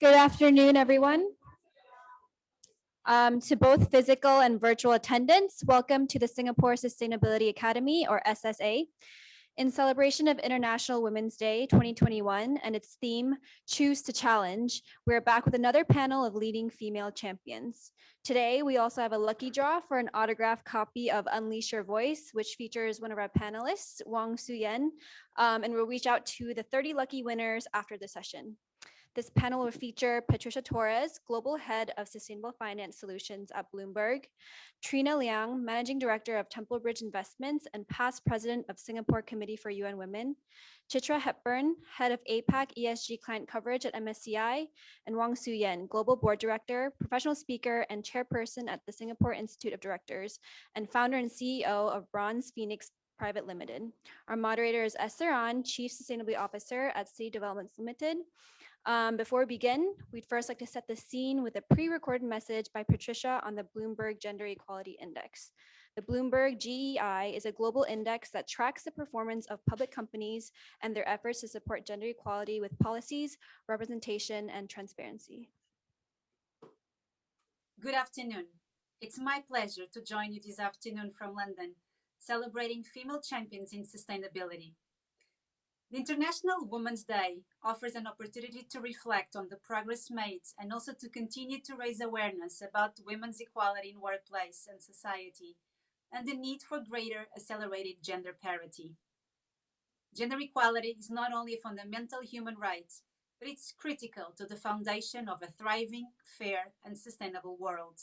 Good afternoon, everyone. To both physical and virtual attendants, welcome to the Singapore Sustainability Academy, or SSA. In celebration of International Women's Day 2021 and its theme, Choose to Challenge, we're back with another panel of leading female champions. Today, we also have a lucky draw for an autographed copy of Unleash Your Voice, which features one of our panelists, Wang Su-yen, and we'll reach out to the 30 lucky winners after the session. This panel will feature Patricia Torres, Global Head of Sustainable Finance Solutions at Bloomberg, Trina Liang, Managing Director of Temple Bridge Investments and past President of Singapore Committee for UN Women, Chitra Hepburn, Head of APAC ESG Client Coverage at MSCI, and Wang Su-yen, Global Board Director, Professional Speaker, and Chairperson at the Singapore Institute of Directors, and Founder and CEO of Bronze Phoenix Private Limited. Our moderator is Esther An, Chief Sustainability Officer at City Developments Limited. Before we begin, we'd first like to set the scene with a pre-recorded message by Patricia on the Bloomberg Gender-Equality Index. The Bloomberg GEI is a global index that tracks the performance of public companies and their efforts to support gender equality with policies, representation, and transparency. Good afternoon. It's my pleasure to join you this afternoon from London, celebrating female champions in sustainability. The International Women's Day offers an opportunity to reflect on the progress made and also to continue to raise awareness about women's equality in workplace and society and the need for greater accelerated gender parity. Gender equality is not only a fundamental human right, but it's critical to the foundation of a thriving, fair, and sustainable world.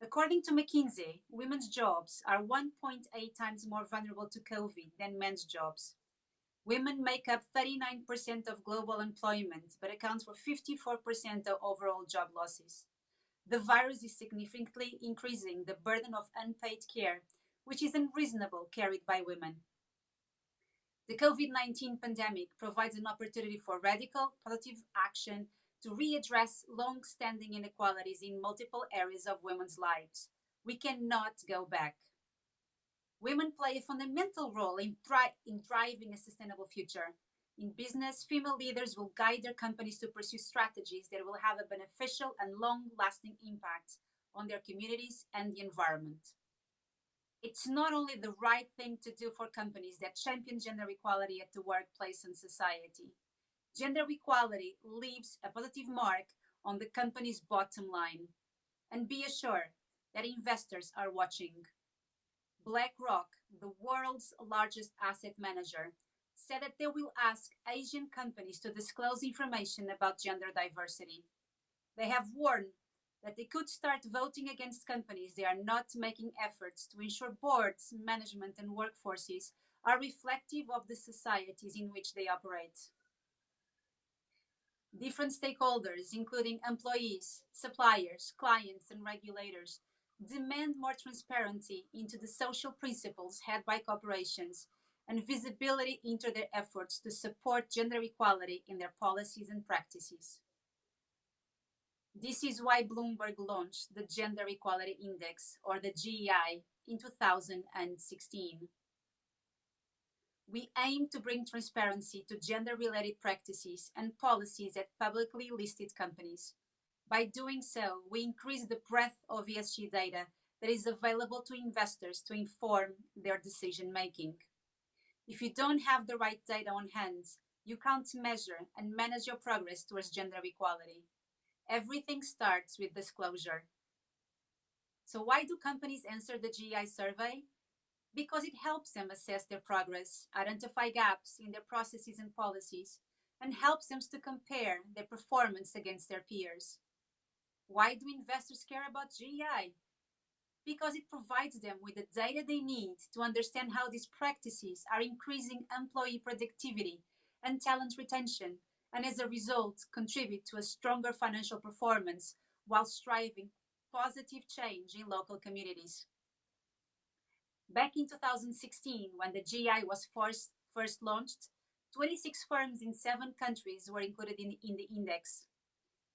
According to McKinsey, women's jobs are 1.8 times more vulnerable to COVID than men's jobs. Women make up 39% of global employment, but account for 54% of overall job losses. The virus is significantly increasing the burden of unpaid care, which is unreasonable carried by women. The COVID-19 pandemic provides an opportunity for radical, positive action to readdress long-standing inequalities in multiple areas of women's lives. We cannot go back. Women play a fundamental role in driving a sustainable future. In business, female leaders will guide their companies to pursue strategies that will have a beneficial and long-lasting impact on their communities and the environment. It's not only the right thing to do for companies that champion gender equality at the workplace and society. Gender equality leaves a positive mark on the company's bottom line. And be assured that investors are watching. BlackRock, the world's largest asset manager, said that they will ask Asian companies to disclose information about gender diversity. They have warned that they could start voting against companies that are not making efforts to ensure boards, management, and workforces are reflective of the societies in which they operate. Different stakeholders, including employees, suppliers, clients, and regulators, demand more transparency into the social principles held by corporations and visibility into their efforts to support gender equality in their policies and practices. This is why Bloomberg launched the Gender-Equality Index, or the GEI, in 2016. We aim to bring transparency to gender-related practices and policies at publicly listed companies. By doing so, we increase the breadth of ESG data that is available to investors to inform their decision-making. If you don't have the right data on hand, you can't measure and manage your progress towards gender equality. Everything starts with disclosure. So why do companies answer the GI survey? Because it helps them assess their progress, identify gaps in their processes and policies, and helps them to compare their performance against their peers. Why do investors care about GEI? Because it provides them with the data they need to understand how these practices are increasing employee productivity and talent retention, and as a result, contribute to a stronger financial performance while striving positive change in local communities. Back in 2016, when the GI was first launched, 26 firms in 7 countries were included in the index.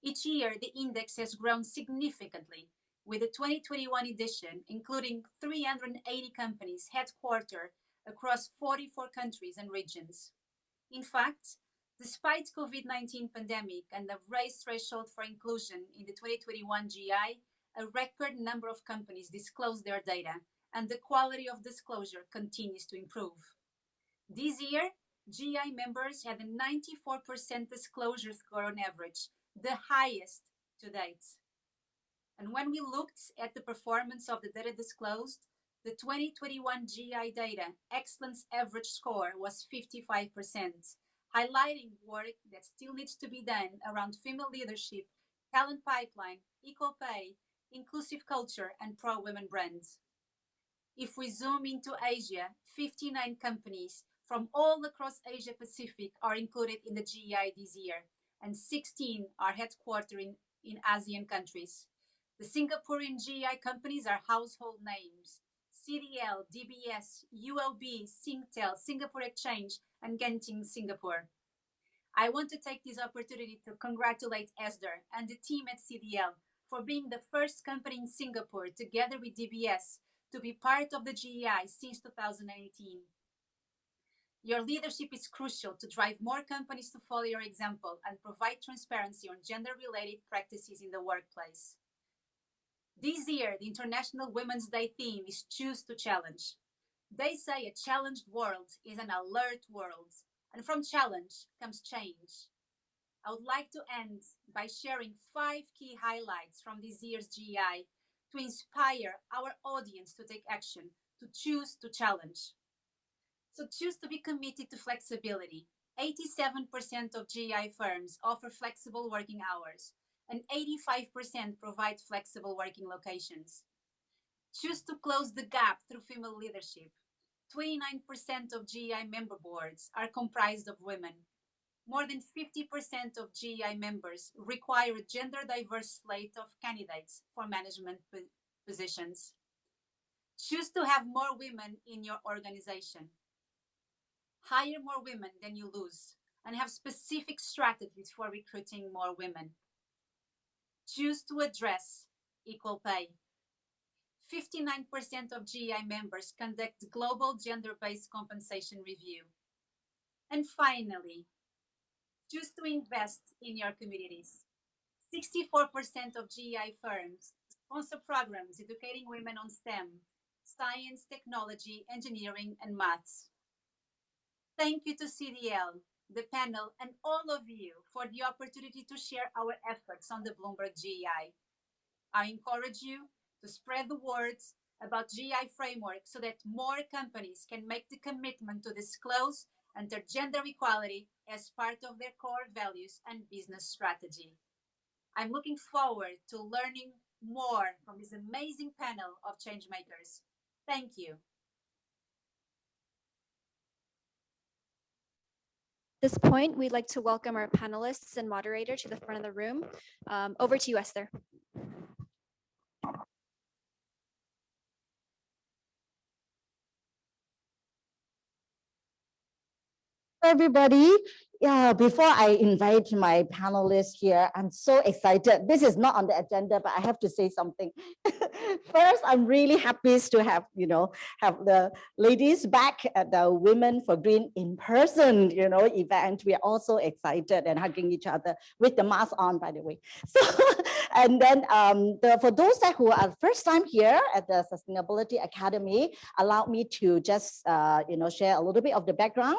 Each year, the index has grown significantly, with the 2021 edition including 380 companies headquartered across 44 countries and regions. In fact, Despite COVID-19 pandemic and the raised threshold for inclusion in the 2021 GI, a record number of companies disclosed their data, and the quality of disclosure continues to improve. This year, GI members had a 94% disclosure score on average, the highest to date. And when we looked at the performance of the data disclosed, the 2021 GI data excellence average score was 55%, highlighting work that still needs to be done around female leadership, talent pipeline, equal pay, inclusive culture, and pro-women brands. If we zoom into Asia, 59 companies from all across Asia Pacific are included in the GEI this year, and 16 are headquartered in ASEAN countries. The Singaporean GEI companies are household names: CDL, DBS, UOB, Singtel, Singapore Exchange, and Genting Singapore. I want to take this opportunity to congratulate Esther and the team at CDL for being the first company in Singapore, together with DBS, to be part of the GEI since 2018. Your leadership is crucial to drive more companies to follow your example and provide transparency on gender-related practices in the workplace. This year, the International Women's Day theme is Choose to Challenge. They say a challenged world is an alert world, and from challenge comes change. I would like to end by sharing 5 key highlights from this year's GEI to inspire our audience to take action, to choose to challenge. So choose to be committed to flexibility. 87% of GEI firms offer flexible working hours, and 85% provide flexible working locations. Choose to close the gap through female leadership. 29% of GEI member boards are comprised of women. More than 50% of GEI members require a gender-diverse slate of candidates for management positions. Choose to have more women in your organization. Hire more women than you lose, and have specific strategies for recruiting more women. Choose to address equal pay. 59% of GEI members conduct global gender-based compensation review. And finally, choose to invest in your communities. 64% of GEI firms sponsor programs educating women on STEM, science, technology, engineering, and maths. Thank you to CDL, the panel, and all of you for the opportunity to share our efforts on the Bloomberg GEI. I encourage you to spread the words about GEI framework so that more companies can make the commitment to disclose and their gender equality as part of their core values and business strategy. I'm looking forward to learning more from this amazing panel of changemakers. Thank you. At this point, we'd like to welcome our panelists and moderator to the front of the room. Over to you, Esther. Everybody. Yeah, before I invite my panelists here, I'm so excited. This is not on the agenda, but I have to say something. First, I'm really happy to have the ladies back at the Women for Green in person, event. We are also excited and hugging each other with the mask on, by the way. So, and then for those who are first time here at the Sustainability Academy, allow me to just share a little bit of the background.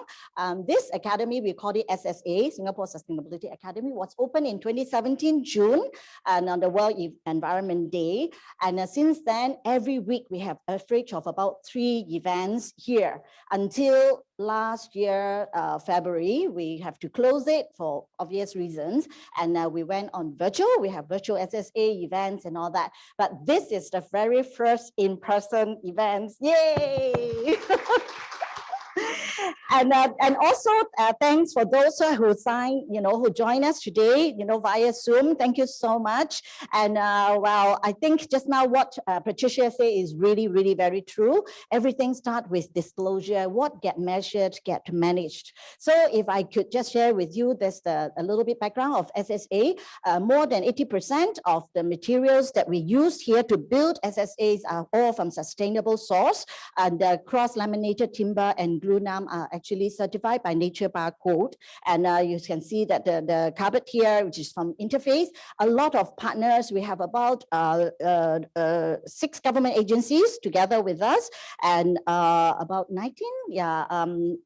This academy, we call it SSA, Singapore Sustainability Academy, was opened in 2017 June and on the World Environment Day. And since then, every week we have an average of about 3 events here. Until last year, February, we have to close it for obvious reasons. And we went on virtual. We have virtual SSA events and all that. But this is the very first in-person events. Yay! And also thanks for those who signed, who join us today, via Zoom. Thank you so much. And well, I think just now what Patricia said is really, really very true. Everything starts with disclosure. What get measured, get managed. So if I could just share with you this a little bit background of SSA, more than 80% of the materials that we use here to build SSAs are all from sustainable source, and the cross-laminated timber and glulam are actually certified by Nature Barcode. And you can see that the carpet here, which is from Interface, a lot of partners. We have about 6 government agencies together with us, and about 19,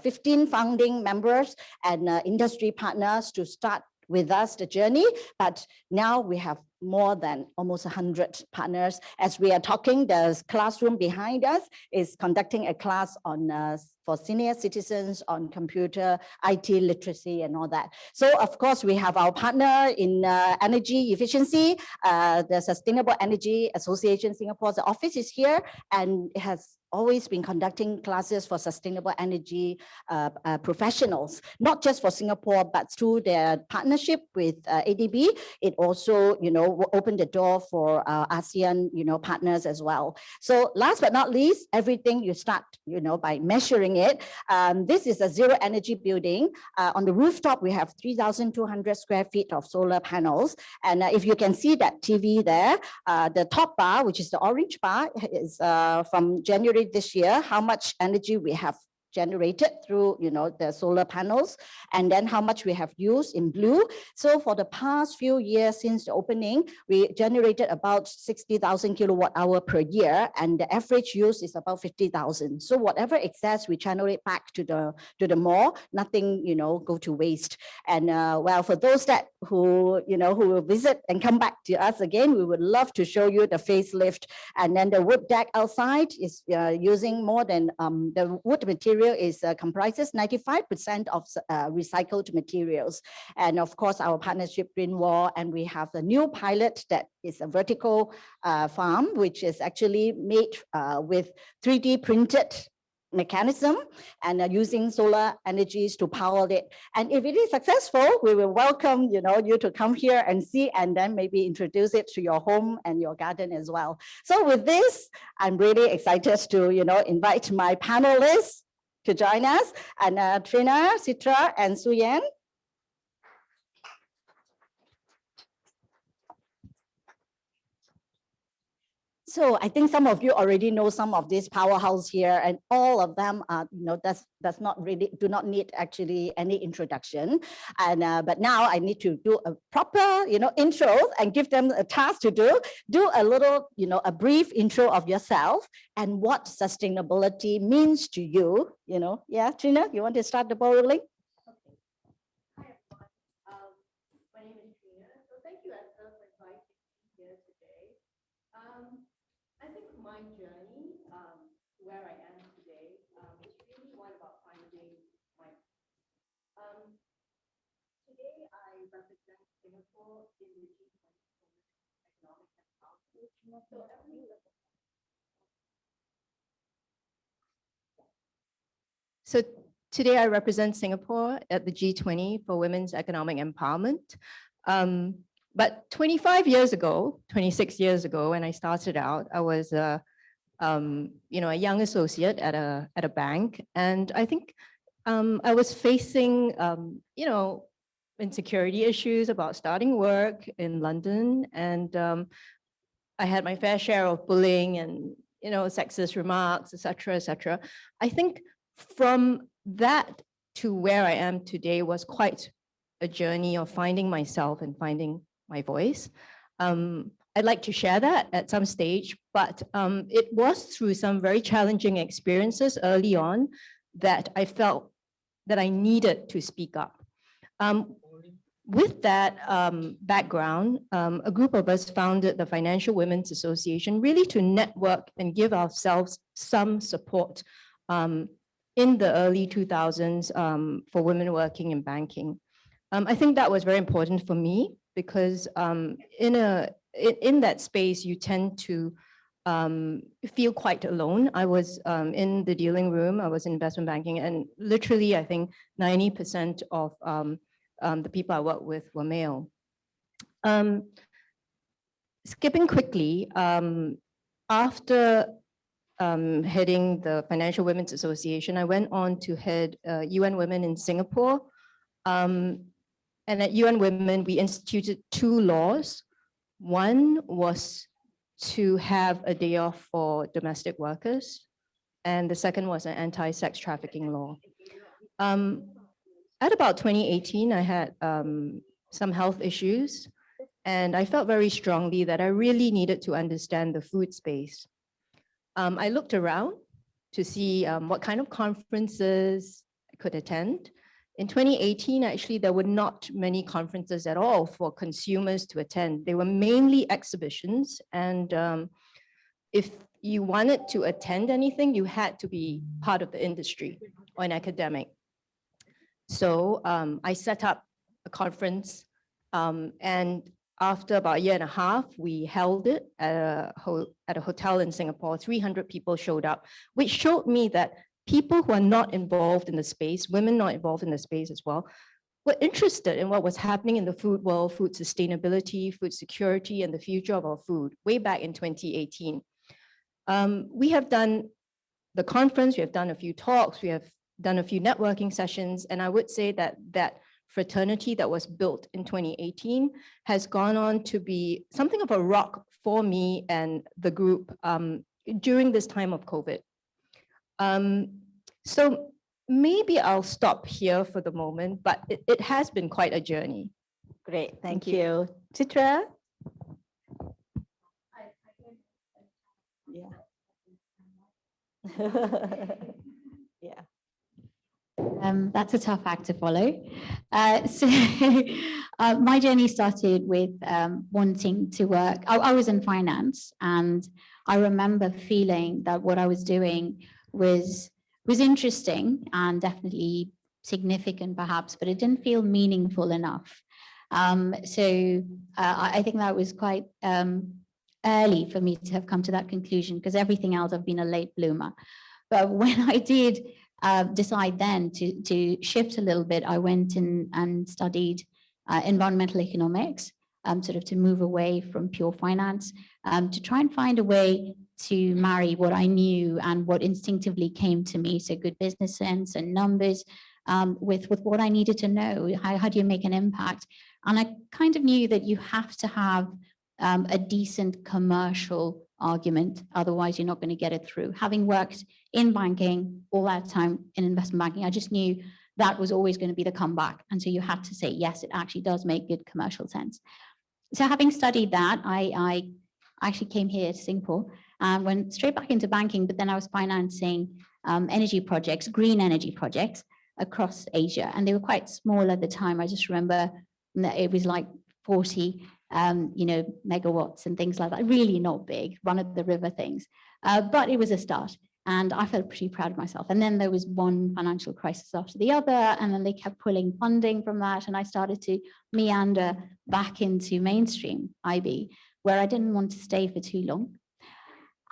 15 founding members and industry partners to start with us the journey. But now we have more than almost 100 partners. As we are talking, the classroom behind us is conducting a class on for senior citizens on computer, IT literacy and all that. So of course we have our partner in energy efficiency, the Sustainable Energy Association Singapore's office is here, and it has always been conducting classes for sustainable energy professionals, not just for Singapore, but through their partnership with ADB. It also, opened the door for ASEAN, partners as well. So last but not least, everything you start, by measuring it. This is a zero energy building. On the rooftop, we have 3,200 square feet of solar panels. And if you can see that TV there, the top bar, which is the orange bar, is from January this year, how much energy we have generated through the solar panels, and then how much we have used in blue. So for the past few years since the opening, we generated about 60,000 kilowatt hour per year, and the average use is about 50,000. So whatever excess, we channel it back to the mall. Nothing go to waste. And well, for those that who will visit and come back to us again, we would love to show you the facelift. And then the wood deck outside is using more than the wood material is comprises 95% of recycled materials. And of course, our partnership Green Wall, and we have the new pilot that is a vertical farm, which is actually made with 3D printed mechanism and using solar energies to power it. And if it is successful, we will welcome you to come here and see, and then maybe introduce it to your home and your garden as well. So with this, I'm really excited to invite my panelists to join us, and Trina, Citra, and Suyen. So I think some of you already know some of this powerhouse here, and all of them are, do not need actually any introduction. And but now I need to do a proper, intro and give them a task to do a little, a brief intro of yourself and what sustainability means to you. Yeah, Trina, you want to start the ball rolling? Hi everyone. My name is Trina. So thank you, Esther, for inviting me here today. I think my journey to where I am today is really one about finding my. Today I represent Singapore in the G20 economic empowerment. So So today I represent Singapore at the G20 for Women's Economic Empowerment. But 25 years ago, 26 years ago, when I started out, I was a young associate at a bank, and I think I was facing insecurity issues about starting work in London, and I had my fair share of bullying and sexist remarks, etc., etc. I think from that to where I am today was quite a journey of finding myself and finding my voice. I'd like to share that at some stage, but it was through some very challenging experiences early on that I felt that I needed to speak up. With that background, a group of us founded the Financial Women's Association, really to network and give ourselves some support in the early 2000s for women working in banking. I think that was very important for me because in that space, you tend to feel quite alone. I was in the dealing room, I was in investment banking, and literally, I think 90% of the people I worked with were male. Skipping quickly, after heading the Financial Women's Association, I went on to head UN Women in Singapore. And at UN Women, we instituted 2 laws. One was to have a day off for domestic workers. and the second was an anti-sex trafficking law. At about 2018, I had some health issues, and I felt very strongly that I really needed to understand the food space. I looked around to see what kind of conferences I could attend. In 2018, actually, there were not many conferences at all for consumers to attend. They were mainly exhibitions, and if you wanted to attend anything, you had to be part of the industry or an academic. So I set up a conference, and after about a year and a half, we held it at a hotel in Singapore. 300 people showed up, which showed me that people who are not involved in the space, women not involved in the space as well, were interested in what was happening in the food world, food sustainability, food security, and the future of our food, way back in 2018. We have done the conference, we have done a few talks, we have done a few networking sessions, and I would say that that fraternity that was built in 2018 has gone on to be something of a rock for me and the group during this time of COVID. So maybe I'll stop here for the moment, but it has been quite a journey. Great, thank you. Chitra? Yeah. Yeah. That's a tough act to follow. My journey started with wanting to work. I was in finance, and I remember feeling that what I was doing was interesting and definitely significant, perhaps, but it didn't feel meaningful enough. I think that was quite early for me to have come to that conclusion, because everything else I've been a late bloomer. But when I did decide then to shift a little bit, I went in and studied environmental economics, sort of to move away from pure finance, to try and find a way to marry what I knew and what instinctively came to me, so good business sense and numbers, with what I needed to know. How do you make an impact? And I kind of knew that you have to have a decent commercial argument, otherwise you're not going to get it through. Having worked in banking all that time in investment banking, I just knew that was always going to be the comeback. And so you had to say, yes, it actually does make good commercial sense. So having studied that, I actually came here to Singapore and went straight back into banking, but then I was financing energy projects, green energy projects across Asia. And they were quite small at the time. I just remember that it was like 40 megawatts and things like that. Really not big, run of the river things. But it was a start. And I felt pretty proud of myself. And then there was one financial crisis after the other, and then they kept pulling funding from that. And I started to meander back into mainstream IB, where I didn't want to stay for too long.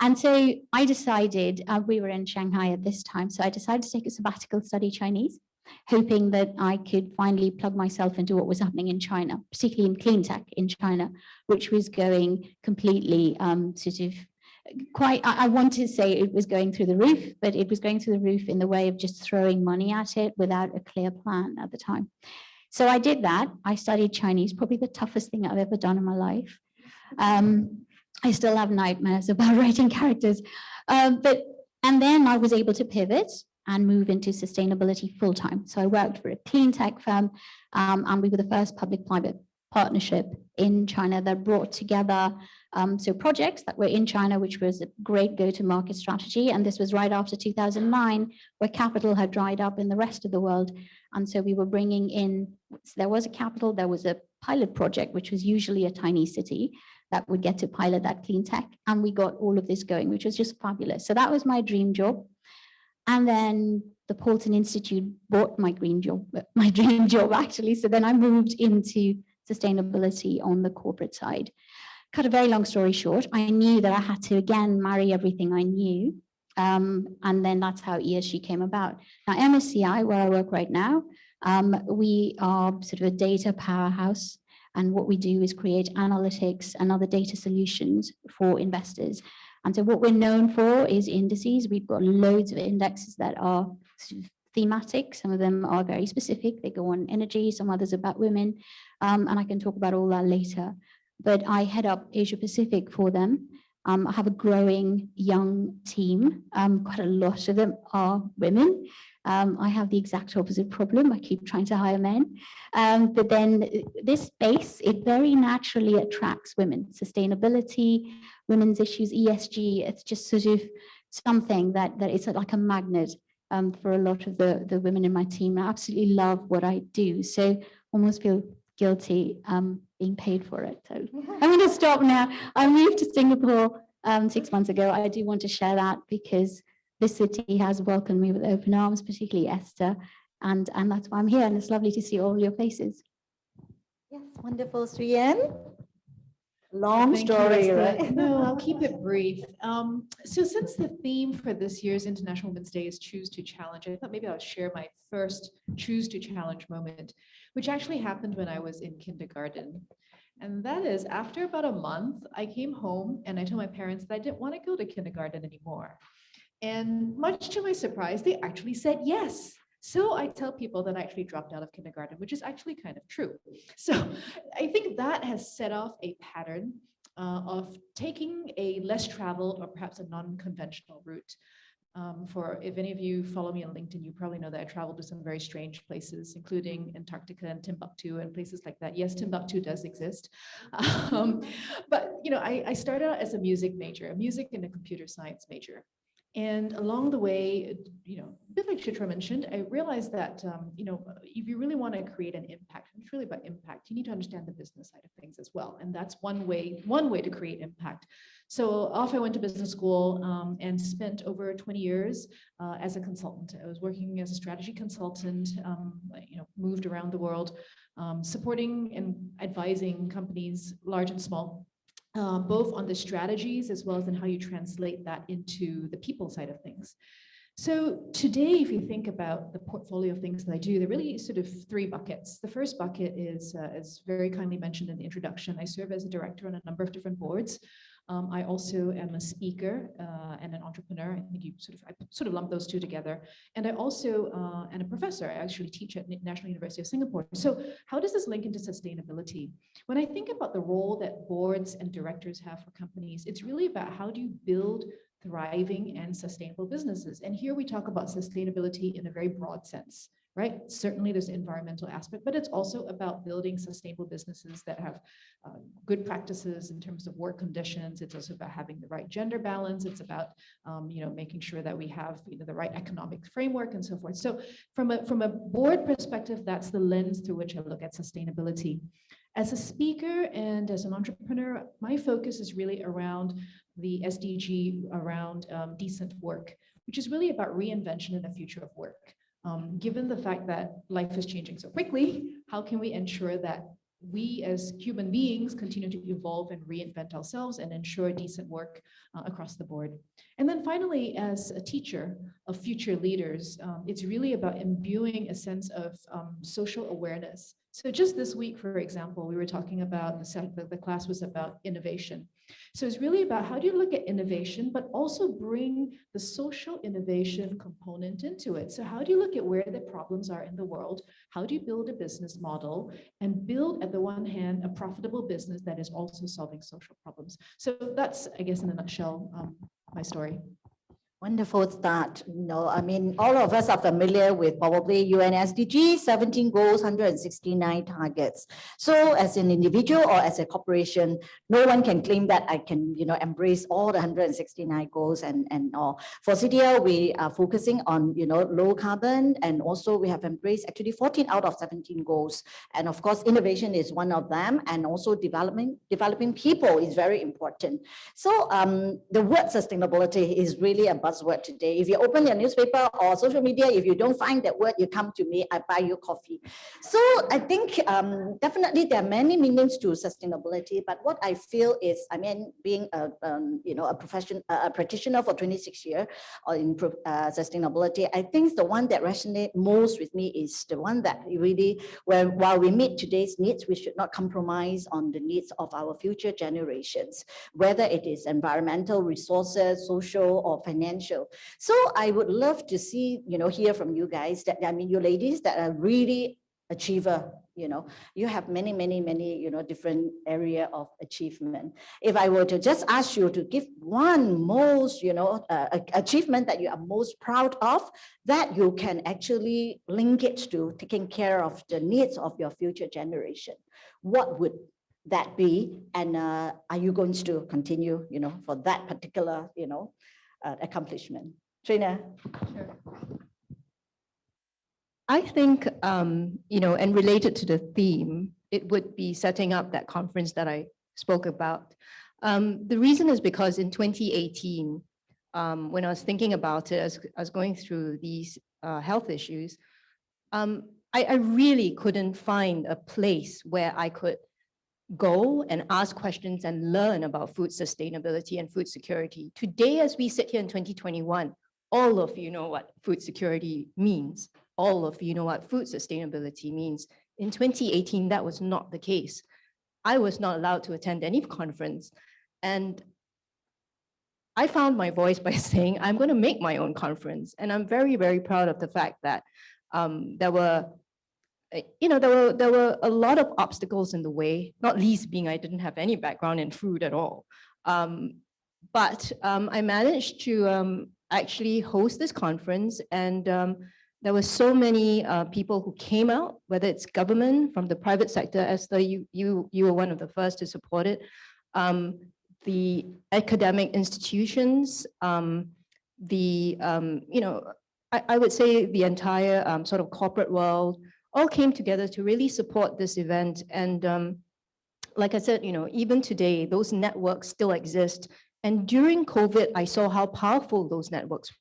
And so I decided, we were in Shanghai at this time, so I decided to take a sabbatical, study Chinese, hoping that I could finally plug myself into what was happening in China, particularly in clean tech in China, which was going completely sort of quite, I want to say it was going through the roof, but it was going through the roof in the way of just throwing money at it without a clear plan at the time. So I did that. I studied Chinese, probably the toughest thing I've ever done in my life. I still have nightmares about writing characters. And then I was able to pivot and move into sustainability full time. So I worked for a clean tech firm, and we were the first public-private partnership in China that brought together so projects that were in China, which was a great go-to-market strategy. And this was right after 2009, where capital had dried up in the rest of the world. And so we were bringing in, so there was a capital, there was a pilot project, which was usually a tiny city that would get to pilot that clean tech. And we got all of this going, which was just fabulous. So that was my dream job. And then the Paulton Institute bought my dream job actually. So then I moved into sustainability on the corporate side. Cut a very long story short, I knew that I had to again marry everything I knew. And then that's how ESG came about. Now MSCI, where I work right now, we are sort of a data powerhouse. And what we do is create analytics and other data solutions for investors. And so what we're known for is indices. We've got loads of indexes that are sort of thematic. Some of them are very specific. They go on energy, some others about women. And I can talk about all that later. But I head up Asia Pacific for them. I have a growing young team. Quite a lot of them are women. I have the exact opposite problem. I keep trying to hire men. But then this space, it very naturally attracts women. Sustainability, women's issues, ESG, it's just sort of something that is like a magnet for a lot of the women in my team. I absolutely love what I do. So almost feel guilty being paid for it. So I'm going to stop now. I moved to Singapore 6 months ago. I do want to share that because this city has welcomed me with open arms, particularly Esther. And that's why I'm here. And it's lovely to see all your faces. Yes, wonderful, Suyen. Long Thank you, story, Esther. right? No, I'll keep it brief. So since the theme for this year's International Women's Day is Choose to Challenge, I thought maybe I'll share my first Choose to Challenge moment, which actually happened when I was in kindergarten. And that is after about a month, I came home and I told my parents that I didn't want to go to kindergarten anymore. And much to my surprise, they actually said yes. So I tell people that I actually dropped out of kindergarten, which is actually kind of true. So I think that has set off a pattern of taking a less traveled or perhaps a non-conventional route. For if any of you follow me on LinkedIn, you probably know that I traveled to some very strange places, including Antarctica and Timbuktu and places like that. Yes, Timbuktu does exist. But you know, I started out as a music major, a music and a computer science major. And along the way, you know, a bit like Chitra mentioned, I realized that, you know, if you really want to create an impact, and it's really about impact, you need to understand the business side of things as well. And that's one way to create impact. So off I went to business school and spent over 20 years as a consultant. I was working as a strategy consultant, you know, moved around the world, supporting and advising companies, large and small, both on the strategies as well as in how you translate that into the people side of things. So today, if you think about the portfolio of things that I do, there are really sort of three buckets. The first bucket is, as very kindly mentioned in the introduction, I serve as a director on a number of different boards. I also am a speaker and an entrepreneur. I think I sort of lump those two together. And I also am a professor. I actually teach at National University of Singapore. So how does this link into sustainability? When I think about the role that boards and directors have for companies, it's really about how do you build thriving and sustainable businesses. And here we talk about sustainability in a very broad sense. Right? Certainly there's the environmental aspect, but it's also about building sustainable businesses that have good practices in terms of work conditions. It's also about having the right gender balance. It's about, you know, making sure that we have, you know, the right economic framework and so forth. So from a board perspective, that's the lens through which I look at sustainability. As a speaker and as an entrepreneur, my focus is really around the SDG, around decent work, which is really about reinvention in the future of work. Given the fact that life is changing so quickly, how can we ensure that we as human beings continue to evolve and reinvent ourselves and ensure decent work across the board? And then finally, as a teacher of future leaders, it's really about imbuing a sense of social awareness. So just this week, for example, we were talking about, the class was about innovation. So it's really about how do you look at innovation, but also bring the social innovation component into it. So how do you look at where the problems are in the world? How do you build a business model and build, at the one hand, a profitable business that is also solving social problems? So that's, I guess, in a nutshell, my story. Wonderful start. You know, I mean, all of us are familiar with probably UN SDG, 17 goals, 169 targets. So as an individual or as a corporation, no one can claim that I can, you know, embrace all the 169 goals and all. For CDL, we are focusing on, you know, low carbon, and also we have embraced actually 14 out of 17 goals. And of course, innovation is one of them, and also developing people is very important. So the word sustainability is really a buzzword today. If you open your newspaper or social media, if you don't find that word, you come to me, I buy you coffee. So I think definitely there are many meanings to sustainability, but what I feel is, I mean, being a you know, a practitioner for 26 years in sustainability, I think the one that resonates most with me is the one that really, while we meet today's needs, we should not compromise on the needs of our future generations, whether it is environmental, resources, social, or financial. So I would love to see, you know, hear from you guys that, I mean, you ladies that are really achiever, you have many, many, many, different area of achievement. If I were to just ask you to give one most, achievement that you are most proud of, that you can actually link it to taking care of the needs of your future generation, what would that be? And are you going to continue, for that particular, accomplishment? Trina? Sure. I think, and related to the theme, it would be setting up that conference that I spoke about. The reason is because in 2018, when I was thinking about it, as I was going through these health issues, I really couldn't find a place where I could go and ask questions and learn about food sustainability and food security. Today, as we sit here in 2021, all of you know what food security means. All of you know what food sustainability means. In 2018, that was not the case. I was not allowed to attend any conference. And I found my voice by saying, I'm going to make my own conference. And I'm very, very proud of the fact that there were a lot of obstacles in the way, not least being I didn't have any background in food at all. But I managed to actually host this conference, and there were so many people who came out, whether it's government, from the private sector, as though you were one of the first to support it, the academic institutions, I would say the entire sort of corporate world, all came together to really support this event. And like I said, even today, those networks still exist. And during COVID, I saw how powerful those networks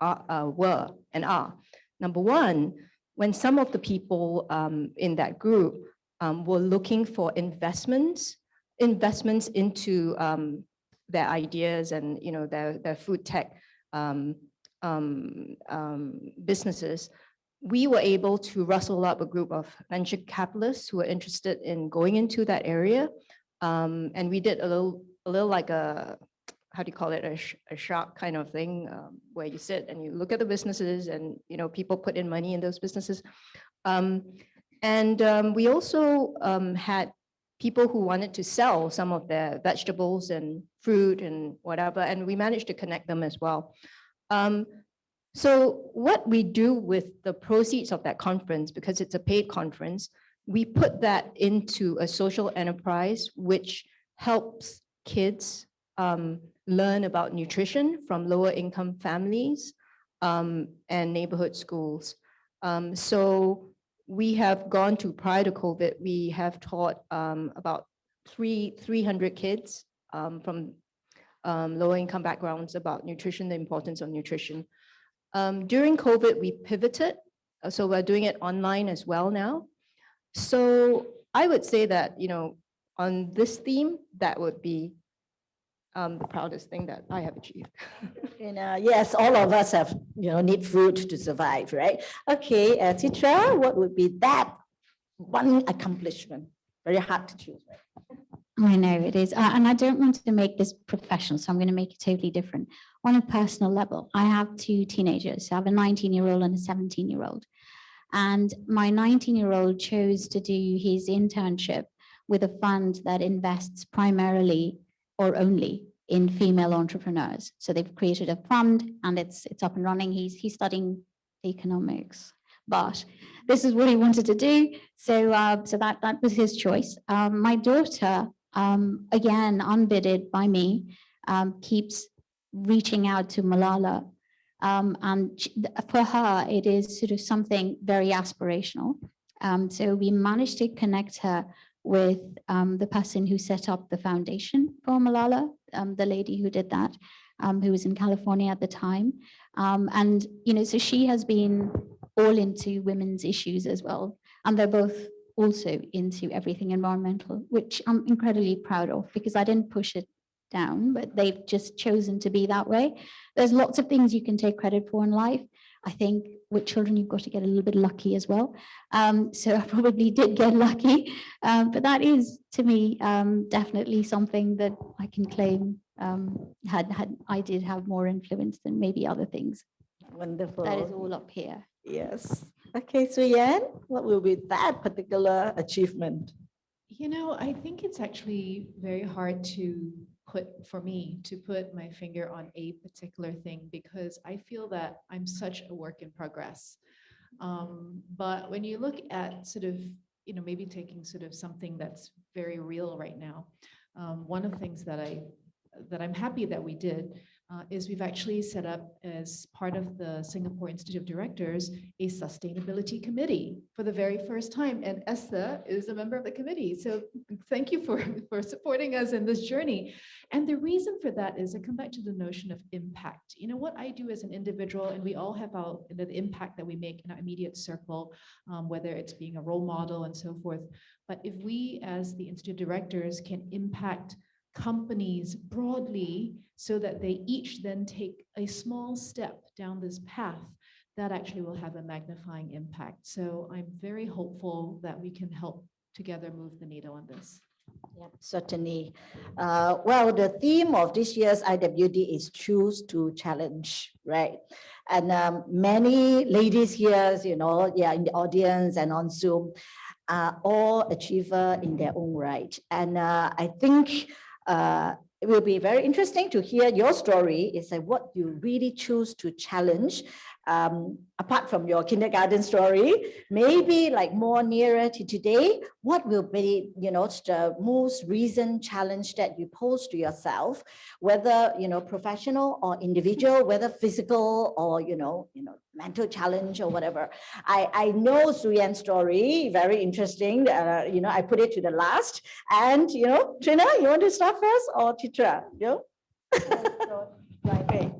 were and are. Number one, when some of the people in that group were looking for investments into their ideas and their food tech businesses, we were able to rustle up a group of venture capitalists who were interested in going into that area. And we did a little like a, how do you call it, a shark kind of thing, where you sit and you look at the businesses and people put in money in those businesses. And we also had people who wanted to sell some of their vegetables and fruit and whatever, and we managed to connect them as well. So what we do with the proceeds of that conference, because it's a paid conference, we put that into a social enterprise which helps kids learn about nutrition from lower income families and neighborhood schools. So we have gone to, prior to COVID, we have taught about 300 kids from lower income backgrounds about nutrition, the importance of nutrition. During COVID, we pivoted, so we're doing it online as well now. So I would say that, on this theme, that would be the proudest thing that I have achieved. Yes, all of us have, need food to survive, right? Okay, Citra, what would be that one accomplishment? Very hard to choose, right? I know it is. And I don't want to make this professional, so I'm going to make it totally different. On a personal level, I have two teenagers. So I have a 19-year-old and a 17-year-old. And my 19-year-old chose to do his internship with a fund that invests primarily or only in female entrepreneurs. So they've created a fund and it's up and running. He's studying economics, but this is what he wanted to do. So that was his choice. My daughter, again, unbidded by me, keeps reaching out to Malala. And for her, it is sort of something very aspirational. So we managed to connect her with the person who set up the foundation for Malala, the lady who did that, who was in California at the time. And, so she has been all into women's issues as well. And they're both also into everything environmental, which I'm incredibly proud of because I didn't push it down, but they've just chosen to be that way. There's lots of things you can take credit for in life. I think with children, you've got to get a little bit lucky as well. So I probably did get lucky, but that is, to me, definitely something that I can claim I did have more influence than maybe other things. Wonderful. That is all up here. Yes. Okay, so Yan, what will be that particular achievement? You know, I think it's actually very hard for me to put my finger on a particular thing because I feel that I'm such a work in progress. But when you look at sort of, maybe taking sort of something that's very real right now, one of the things that I'm happy that we did is we've actually set up, as part of the Singapore Institute of Directors, a sustainability committee for the very first time. And Esther is a member of the committee. So thank you for supporting us in this journey. And the reason for that is I come back to the notion of impact. You know, what I do as an individual, and we all have our, the impact that we make in our immediate circle, whether it's being a role model and so forth. But if we as the Institute of Directors can impact companies broadly so that they each then take a small step down this path, that actually will have a magnifying impact. So I'm very hopeful that we can help together move the needle on this. Yeah, certainly. Well, the theme of this year's IWD is choose to challenge, right? And many ladies here, in the audience and on Zoom, are all achiever in their own right. And I think it will be very interesting to hear your story. Is like what you really choose to challenge, apart from your kindergarten story, maybe like more nearer to today. What will be, the most recent challenge that you pose to yourself, whether professional or individual, whether physical or mental challenge or whatever. I know Su Yan's story, very interesting. I put it to the last. And Trina, you want to start first, or Chitra? Right.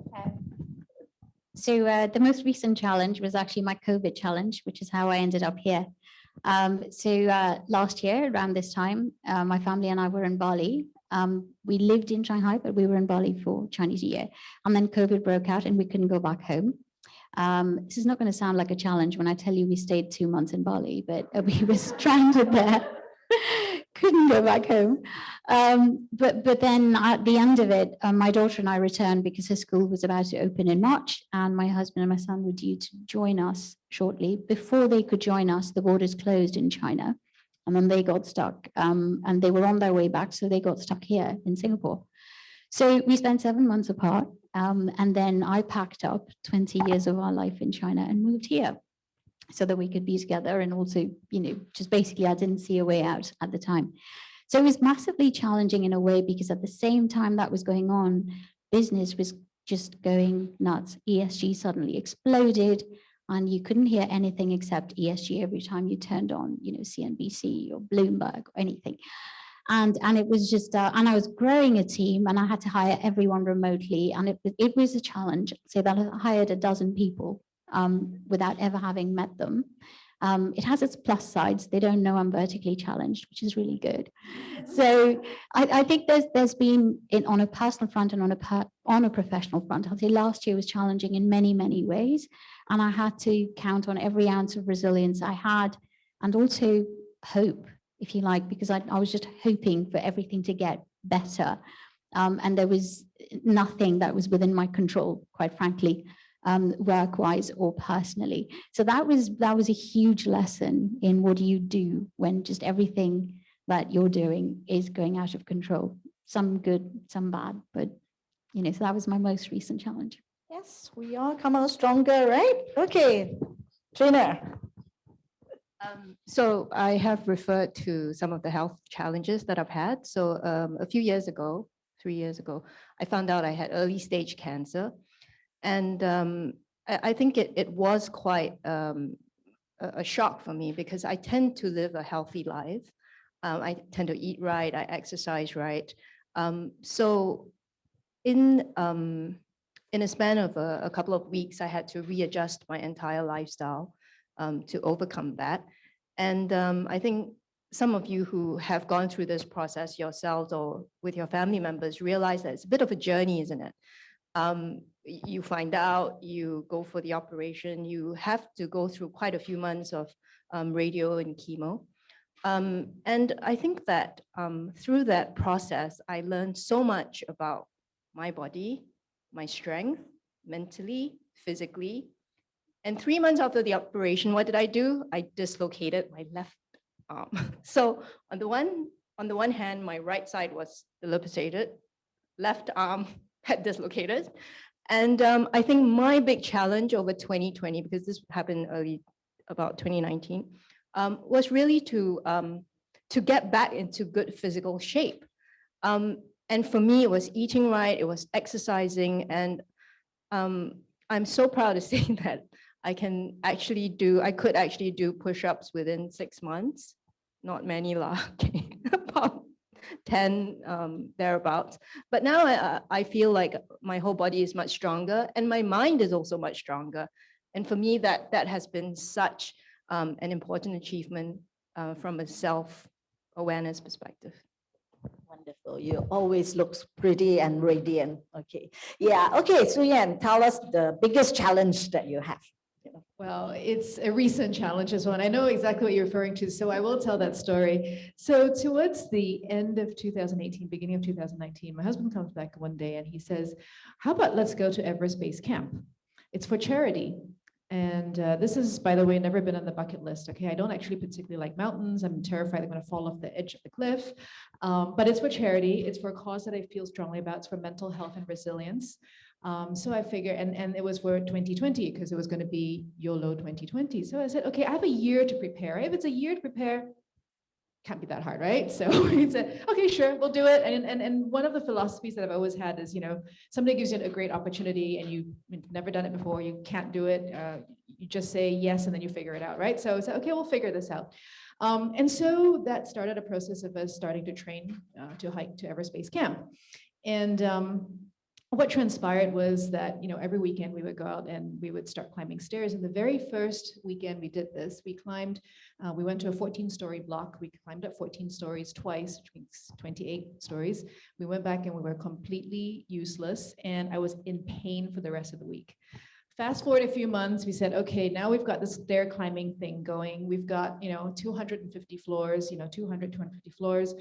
So the most recent challenge was actually my COVID challenge, which is how I ended up here. Last year, around this time, my family and I were in Bali. We lived in Shanghai, but we were in Bali for Chinese New Year. And then COVID broke out and we couldn't go back home. This is not going to sound like a challenge when I tell you we stayed 2 months in Bali, but we were stranded there. Couldn't go back home. But then at the end of it, my daughter and I returned because her school was about to open in March, and my husband and my son were due to join us shortly. Before they could join us, the borders closed in China, and then they got stuck, and they were on their way back, so they got stuck here in Singapore. So we spent 7 months apart, and then I packed up 20 years of our life in China and moved here, so that we could be together. And also, just basically, I didn't see a way out at the time. So it was massively challenging in a way, because at the same time that was going on, business was just going nuts. ESG suddenly exploded, and you couldn't hear anything except ESG every time you turned on, CNBC or Bloomberg or anything. And it was just, and I was growing a team, and I had to hire everyone remotely. And it was a challenge. So that I hired 12 people without ever having met them. It has its plus sides. They don't know I'm vertically challenged, which is really good. So I think there's been on a personal front and on a professional front. I'll say last year was challenging in many, many ways. And I had to count on every ounce of resilience I had, and also hope, if you like, because I was just hoping for everything to get better. And there was nothing that was within my control, quite frankly, work-wise or personally. So that was a huge lesson in what do you do when just everything that you're doing is going out of control. Some good, some bad, but so that was my most recent challenge. Yes, we all come out stronger, right? Okay, Trina. So I have referred to some of the health challenges that I've had. So a few years ago, 3 years ago, I found out I had early stage cancer. And I think it was quite a shock for me, because I tend to live a healthy life. I tend to eat right, I exercise right. So in a span of a couple of weeks, I had to readjust my entire lifestyle to overcome that. And I think some of you who have gone through this process yourselves or with your family members realize that it's a bit of a journey, isn't it? You find out, you go for the operation, you have to go through quite a few months of radio and chemo. And I think that through that process, I learned so much about my body, my strength, mentally, physically, And 3 months after the operation, what did I do? I dislocated my left arm. So on the one hand, my right side was debilitated, left arm had dislocated. And I think my big challenge over 2020, because this happened early about 2019, was really to get back into good physical shape. And for me, it was eating right, it was exercising, and I'm so proud to say that I could actually do push-ups within 6 months. Not many lah, okay, about 10 thereabouts. But now I feel like my whole body is much stronger and my mind is also much stronger. And for me, that has been such an important achievement from a self-awareness perspective. Wonderful. You always look pretty and radiant. Okay. Yeah. Okay. So Yan, tell us the biggest challenge that you have. Well, it's a recent challenge as well, and I know exactly what you're referring to, so I will tell that story. So towards the end of 2018, beginning of 2019, my husband comes back one day and he says, how about let's go to Everest Base Camp? It's for charity. And this is, by the way, never been on the bucket list. Okay, I don't actually particularly like mountains. I'm terrified I'm going to fall off the edge of the cliff. But it's for charity. It's for a cause that I feel strongly about. It's for mental health and resilience. So I figure, and it was for 2020 because it was going to be YOLO 2020. So I said, okay, I have a year to prepare. If it's a year to prepare, can't be that hard, right? So he said, okay, sure, we'll do it. And one of the philosophies that I've always had is, somebody gives you a great opportunity and you've never done it before, you can't do it. You just say yes, and then you figure it out, right? So I said, okay, we'll figure this out. And so that started a process of us starting to train to hike to Everest Base Camp. And what transpired was that, every weekend we would go out and we would start climbing stairs. And the very first weekend we did this, we went to a 14-story block. We climbed up 14 stories twice, which means 28 stories. We went back and we were completely useless. And I was in pain for the rest of the week. Fast forward a few months, we said, okay, now we've got this stair climbing thing going. We've got, 250 floors, 250 floors,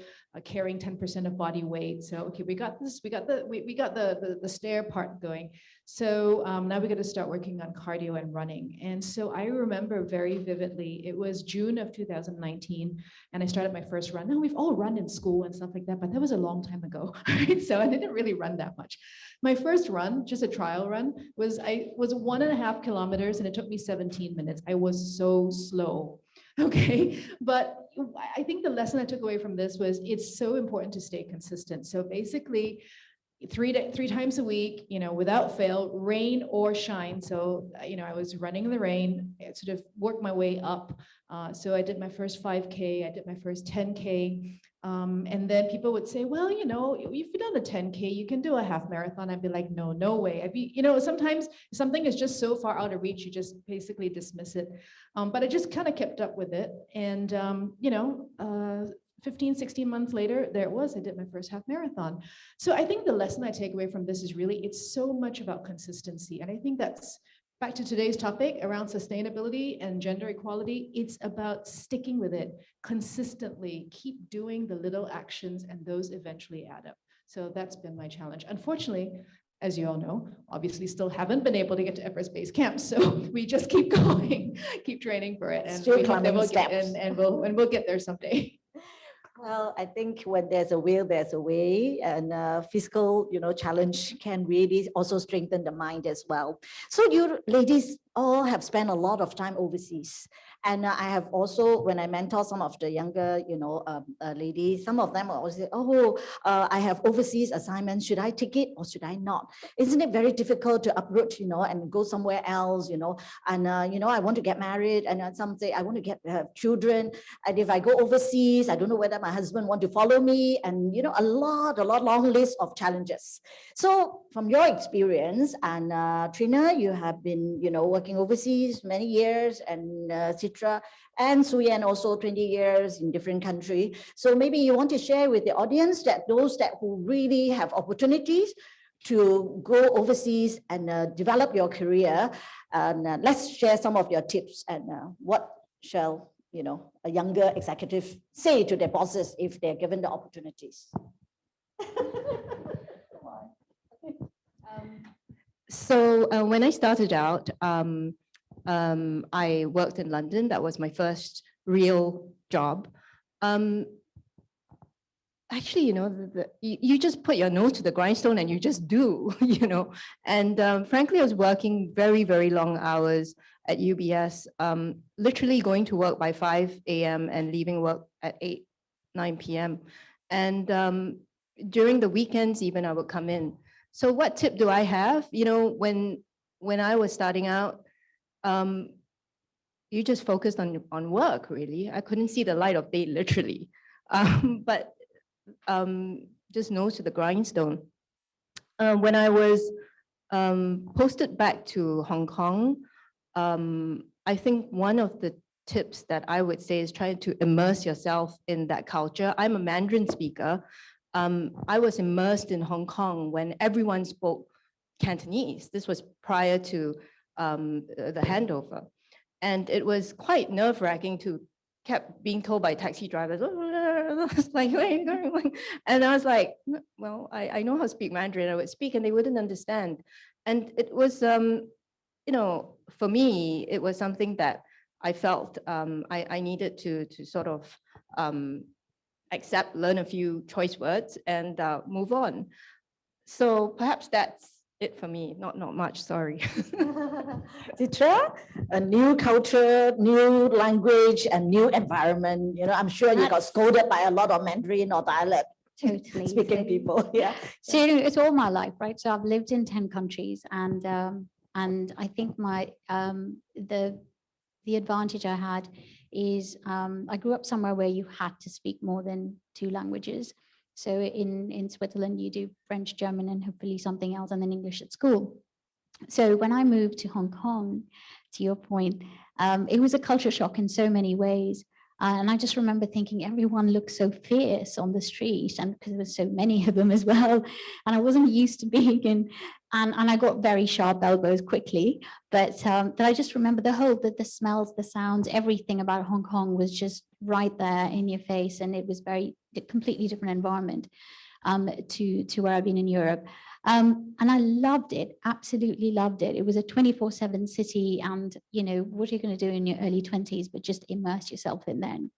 carrying 10% of body weight. So, okay, we got this, we got the stair part going. So now we got to start working on cardio and running. And so I remember very vividly, it was June of 2019, and I started my first run. Now we've all run in school and stuff like that, but that was a long time ago, right? So I didn't really run that much. My first run, just a trial run, was 1.5 kilometers and it took me 17 minutes. I was so slow. Okay. But I think the lesson I took away from this was it's so important to stay consistent. So basically, three times a week, without fail, rain or shine. So, I was running in the rain, I sort of worked my way up. So I did my first 5K, I did my first 10K. And then people would say, well, if you've done a 10K, you can do a half marathon. I'd be like, no way. Sometimes something is just so far out of reach, you just basically dismiss it. But I just kind of kept up with it. And, 15, 16 months later, there it was. I did my first half marathon. So I think the lesson I take away from this is really, it's so much about consistency. And I think that's back to today's topic around sustainability and gender equality. It's about sticking with it consistently, keep doing the little actions, and those eventually add up. So that's been my challenge. Unfortunately, as you all know, obviously still haven't been able to get to Everest Base Camp. So we just keep going, keep training for it. And Still climbing steps. And we'll get there someday. Well, I think when there's a will, there's a way, and physical, challenge can really also strengthen the mind as well. So you ladies all have spent a lot of time overseas. And I have also, when I mentor some of the younger, ladies, some of them always say, I have overseas assignments. Should I take it or should I not? Isn't it very difficult to uproot, and go somewhere else, and, I want to get married, and some say I want to have children. And if I go overseas, I don't know whether my husband want to follow me, and, a long list of challenges. So from your experience, and Trina, you have been, working overseas many years, and Citra and Suyan also 20 years in different countries. So maybe you want to share with the audience that those who really have opportunities to go overseas and develop your career, and let's share some of your tips, and what shall a younger executive say to their bosses if they're given the opportunities. So when I started out, I worked in London. That was my first real job. Actually, you just put your nose to the grindstone and you just do, And frankly, I was working very, very long hours at UBS, literally going to work by 5 a.m. and leaving work at 8, 9 p.m. And during the weekends, even I would come in. So what tip do I have? When I was starting out, you just focused on work, really. I couldn't see the light of day, literally. But just nose to the grindstone. When I was posted back to Hong Kong, I think one of the tips that I would say is trying to immerse yourself in that culture. I'm a Mandarin speaker. I was immersed in Hong Kong when everyone spoke Cantonese. This was prior to the handover. And it was quite nerve-wracking to kept being told by taxi drivers, like, where are you going? And I was like, well, I know how to speak Mandarin. I would speak and they wouldn't understand. And it was, for me, it was something that I felt I needed to sort of accept, learn a few choice words and move on. So perhaps that's it for me. Not much, sorry. Citra, a new culture, new language, and new environment. I'm sure you got scolded by a lot of Mandarin or dialect Totally. speaking people. Yeah. So it's all my life, right? So I've lived in 10 countries, and I think my the advantage I had is I grew up somewhere where you had to speak more than 2 languages. So in Switzerland, you do French, German, and hopefully something else, and then English at school. So when I moved to Hong Kong, to your point, it was a culture shock in so many ways. And I just remember thinking everyone looked so fierce on the street, and because there were so many of them as well. And I wasn't used to being in, and I got very sharp elbows quickly. But I just remember the smells, the sounds, everything about Hong Kong was just right there in your face. And it was completely different environment to where I've been in Europe. And I loved it, absolutely loved it. It was a 24/7 city, and what are you going to do in your early 20s but just immerse yourself in there and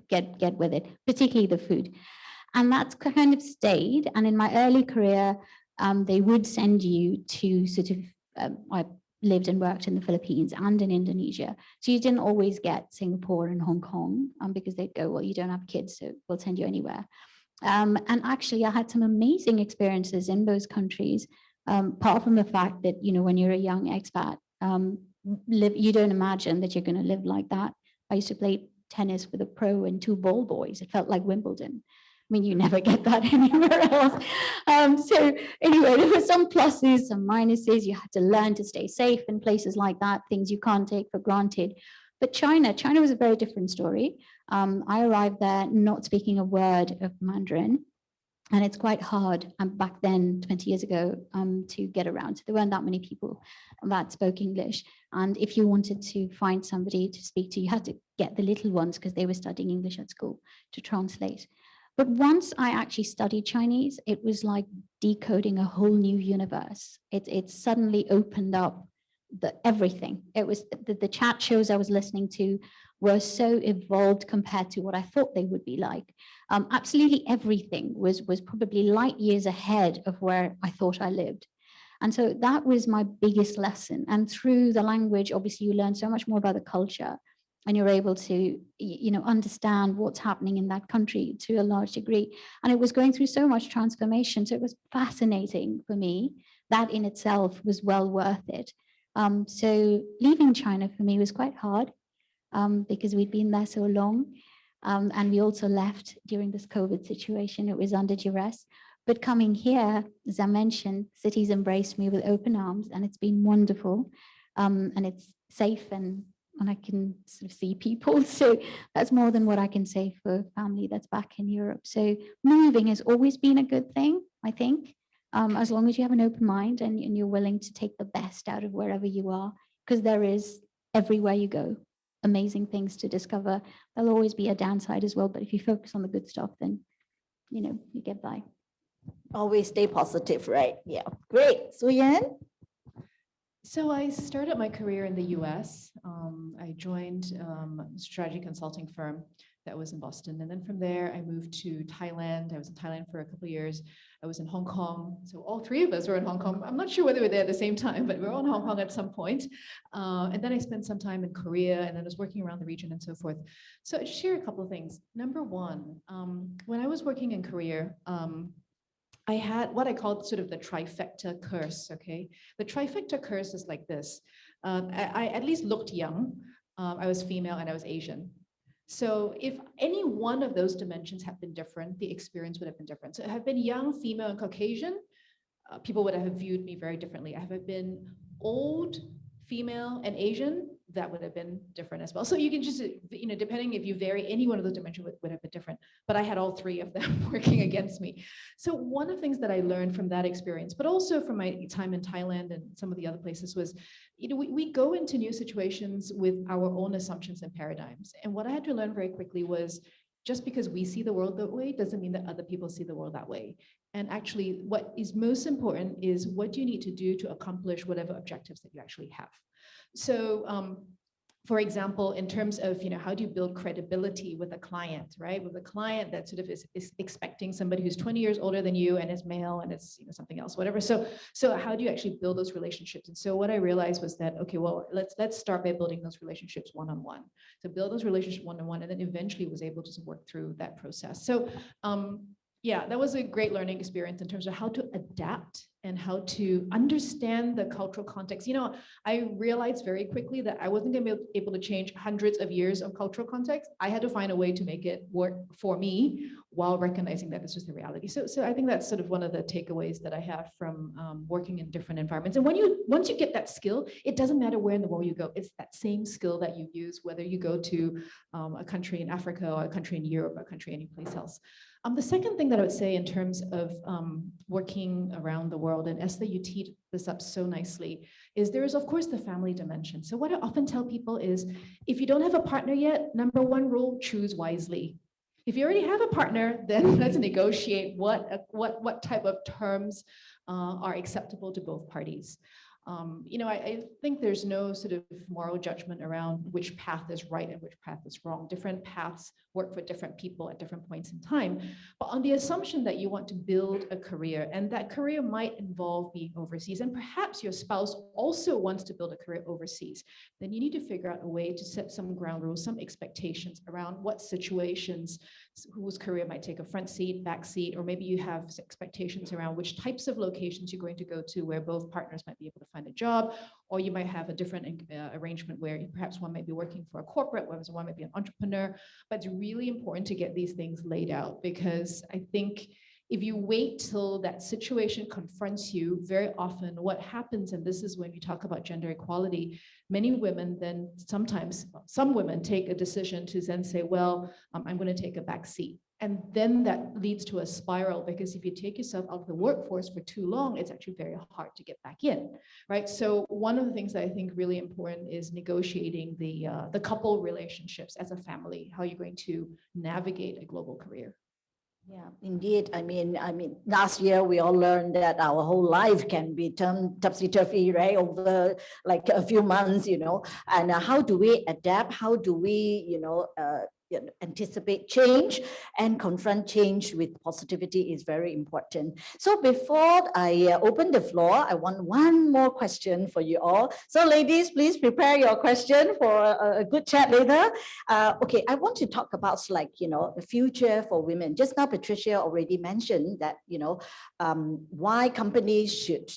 get with it, particularly the food. And that's kind of stayed. And in my early career, they would send you to sort of I lived and worked in the Philippines and in Indonesia, so you didn't always get Singapore and Hong Kong because they'd go, well, you don't have kids, so we'll send you anywhere. And actually, I had some amazing experiences in those countries, apart from the fact that, when you're a young expat, you don't imagine that you're going to live like that. I used to play tennis with a pro and 2 ball boys. It felt like Wimbledon. I mean, you never get that anywhere else. So anyway, there were some pluses, some minuses. You had to learn to stay safe in places like that, things you can't take for granted. But China was a very different story. I arrived there not speaking a word of Mandarin, and it's quite hard back then, 20 years ago, to get around. So there weren't that many people that spoke English. And if you wanted to find somebody to speak to, you had to get the little ones because they were studying English at school to translate. But once I actually studied Chinese, it was like decoding a whole new universe. It suddenly opened up everything. It was the chat shows I was listening to were so evolved compared to what I thought they would be like. Absolutely everything was probably light years ahead of where I thought I lived. And so that was my biggest lesson. And through the language, obviously you learn so much more about the culture, and you're able to, understand what's happening in that country to a large degree. And it was going through so much transformation. So it was fascinating for me. That in itself was well worth it. So leaving China for me was quite hard because we'd been there so long. And we also left during this COVID situation. It was under duress. But coming here, as I mentioned, cities embraced me with open arms, and it's been wonderful. And it's safe, and I can sort of see people. So that's more than what I can say for family that's back in Europe. So moving has always been a good thing, I think. As long as you have an open mind and you're willing to take the best out of wherever you are, because there is, everywhere you go, amazing things to discover. There'll always be a downside as well, but if you focus on the good stuff, then, you get by. Always stay positive, right? Yeah, great. Su Yan? So I started my career in the US. I joined a strategy consulting firm that was in Boston. And then from there, I moved to Thailand. I was in Thailand for a couple of years. I was in Hong Kong. So all three of us were in Hong Kong. I'm not sure whether we were there at the same time, but we were all in Hong Kong at some point. And then I spent some time in Korea, and then I was working around the region and so forth. So I'll share a couple of things. Number one, when I was working in Korea, I had what I called sort of the trifecta curse, okay? The trifecta curse is like this. I at least looked young. I was female and I was Asian. So if any one of those dimensions had been different, the experience would have been different. So if I had been young, female, and Caucasian, people would have viewed me very differently. I have been old, female, and Asian, that would have been different as well. So you can just, depending if you vary, any one of those dimensions would have been different. But I had all three of them working against me. So one of the things that I learned from that experience, but also from my time in Thailand and some of the other places was, we go into new situations with our own assumptions and paradigms. And what I had to learn very quickly was, just because we see the world that way doesn't mean that other people see the world that way. And actually, what is most important is what do you need to do to accomplish whatever objectives that you actually have. So, for example, in terms of, how do you build credibility with a client, right? With a client that sort of is expecting somebody who's 20 years older than you and is male and it's something else, whatever. So how do you actually build those relationships? And so what I realized was that, okay, well, let's start by building those relationships one-on-one. So build those relationships one-on-one, and then eventually was able to work through that process. So yeah, that was a great learning experience in terms of how to adapt and how to understand the cultural context. I realized very quickly that I wasn't going to be able to change hundreds of years of cultural context. I had to find a way to make it work for me while recognizing that this was the reality. So I think that's sort of one of the takeaways that I have from working in different environments. And once you get that skill, it doesn't matter where in the world you go. It's that same skill that you use, whether you go to a country in Africa or a country in Europe or a country anyplace else. The second thing that I would say in terms of working around the world, and Esther, you teed this up so nicely, is there is, of course, the family dimension. So what I often tell people is, if you don't have a partner yet, number one rule, choose wisely. If you already have a partner, then let's negotiate what type of terms are acceptable to both parties. I think there's no sort of moral judgment around which path is right and which path is wrong. Different paths work for different people at different points in time. But on the assumption that you want to build a career, and that career might involve being overseas, and perhaps your spouse also wants to build a career overseas, then you need to figure out a way to set some ground rules, some expectations around what situations whose career might take a front seat, back seat, or maybe you have expectations around which types of locations you're going to go to where both partners might be able to find a job, or you might have a different arrangement where perhaps one might be working for a corporate, whereas one might be an entrepreneur. But it's really important to get these things laid out, because I think if you wait till that situation confronts you, very often what happens, and this is when you talk about gender equality, many women then sometimes, some women take a decision to then say, well, I'm going to take a back seat. And then that leads to a spiral, because if you take yourself out of the workforce for too long, it's actually very hard to get back in, right? So one of the things that I think really important is negotiating the couple relationships as a family, how you're going to navigate a global career. Yeah, indeed. I mean, last year we all learned that our whole life can be turned topsy-turvy, right? Over like a few months, and how do we adapt? How do we, anticipate change and confront change with positivity is very important. So before I open the floor, I want one more question for you all. So ladies, please prepare your question for a good chat later. Okay, I want to talk about the future for women. Just now, Patricia already mentioned that, why companies should,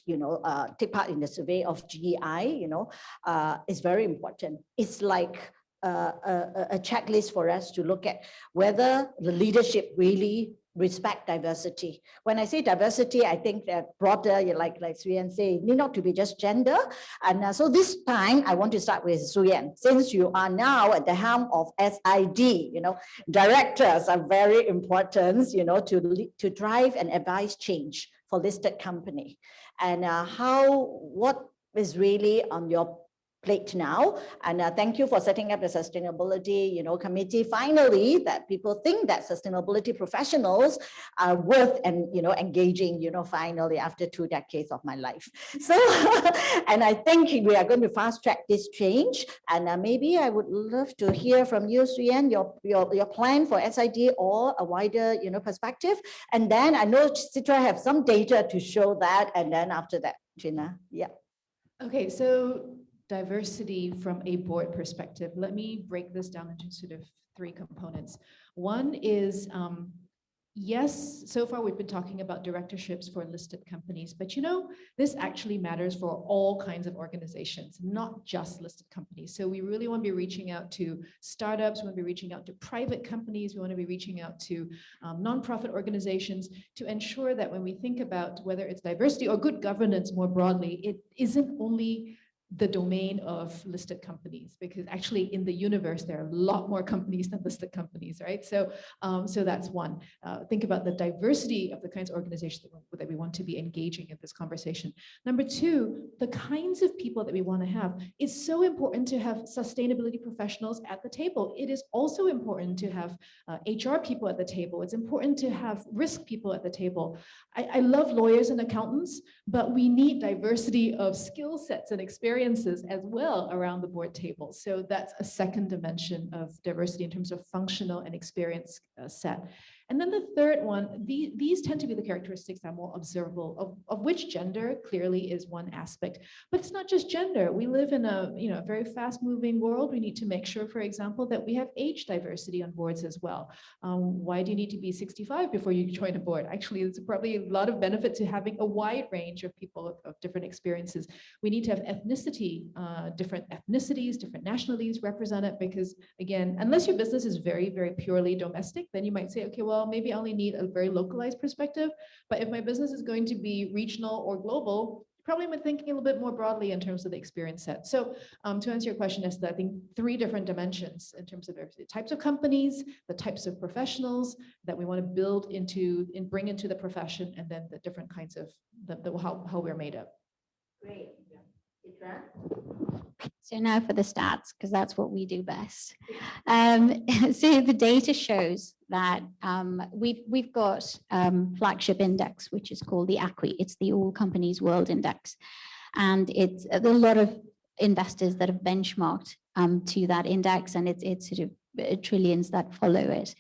take part in the survey of GEI, is very important. It's like a checklist for us to look at whether the leadership really respect diversity. When I say diversity, I think that broader, like Suyan say, need not to be just gender. And so this time, I want to start with Suyan. Since you are now at the helm of SID, directors are very important, to drive and advise change for listed company. And what is really on your plate now. And thank you for setting up the sustainability, committee. Finally, that people think that sustainability professionals are worth and, engaging, finally after 2 decades of my life. So, and I think we are going to fast track this change. And maybe I would love to hear from you, Suyen, your plan for SID or a wider, perspective. And then I know Citra have some data to show that. And then after that, Gina, yeah. Okay, so diversity from a board perspective. Let me break this down into sort of 3 components. One is, yes, so far we've been talking about directorships for listed companies, but this actually matters for all kinds of organizations, not just listed companies. So we really want to be reaching out to startups, we want to be reaching out to private companies, we want to be reaching out to nonprofit organizations to ensure that when we think about whether it's diversity or good governance more broadly, it isn't only the domain of listed companies, because actually in the universe there are a lot more companies than listed companies, right? So that's one. Think about the diversity of the kinds of organizations that we want to be engaging in this conversation. Number 2, the kinds of people that we want to have. It's so important to have sustainability professionals at the table. It is also important to have HR people at the table. It's important to have risk people at the table. I love lawyers and accountants, but we need diversity of skill sets and experiences as well around the board table. So that's a second dimension of diversity in terms of functional and experience set. And then the third one, these tend to be the characteristics that are more observable, of which gender clearly is one aspect. But it's not just gender. We live in a very fast-moving world. We need to make sure, for example, that we have age diversity on boards as well. Why do you need to be 65 before you join a board? Actually, there's probably a lot of benefit to having a wide range of people of different experiences. We need to have ethnicity, different ethnicities, different nationalities represented, because again, unless your business is very, very purely domestic, then you might say, okay, well, maybe I only need a very localized perspective. But if my business is going to be regional or global, probably I'm thinking a little bit more broadly in terms of the experience set. So to answer your question, Esther, I think 3 different dimensions in terms of the types of companies, the types of professionals that we want to build into and bring into the profession, and then the different kinds of how we're made up. Great. So now for the stats, because that's what we do best. So the data shows that we've got flagship index, which is called the ACWI. It's the All Companies World Index. And it's a lot of investors that have benchmarked to that index, and it's sort of trillions that follow it.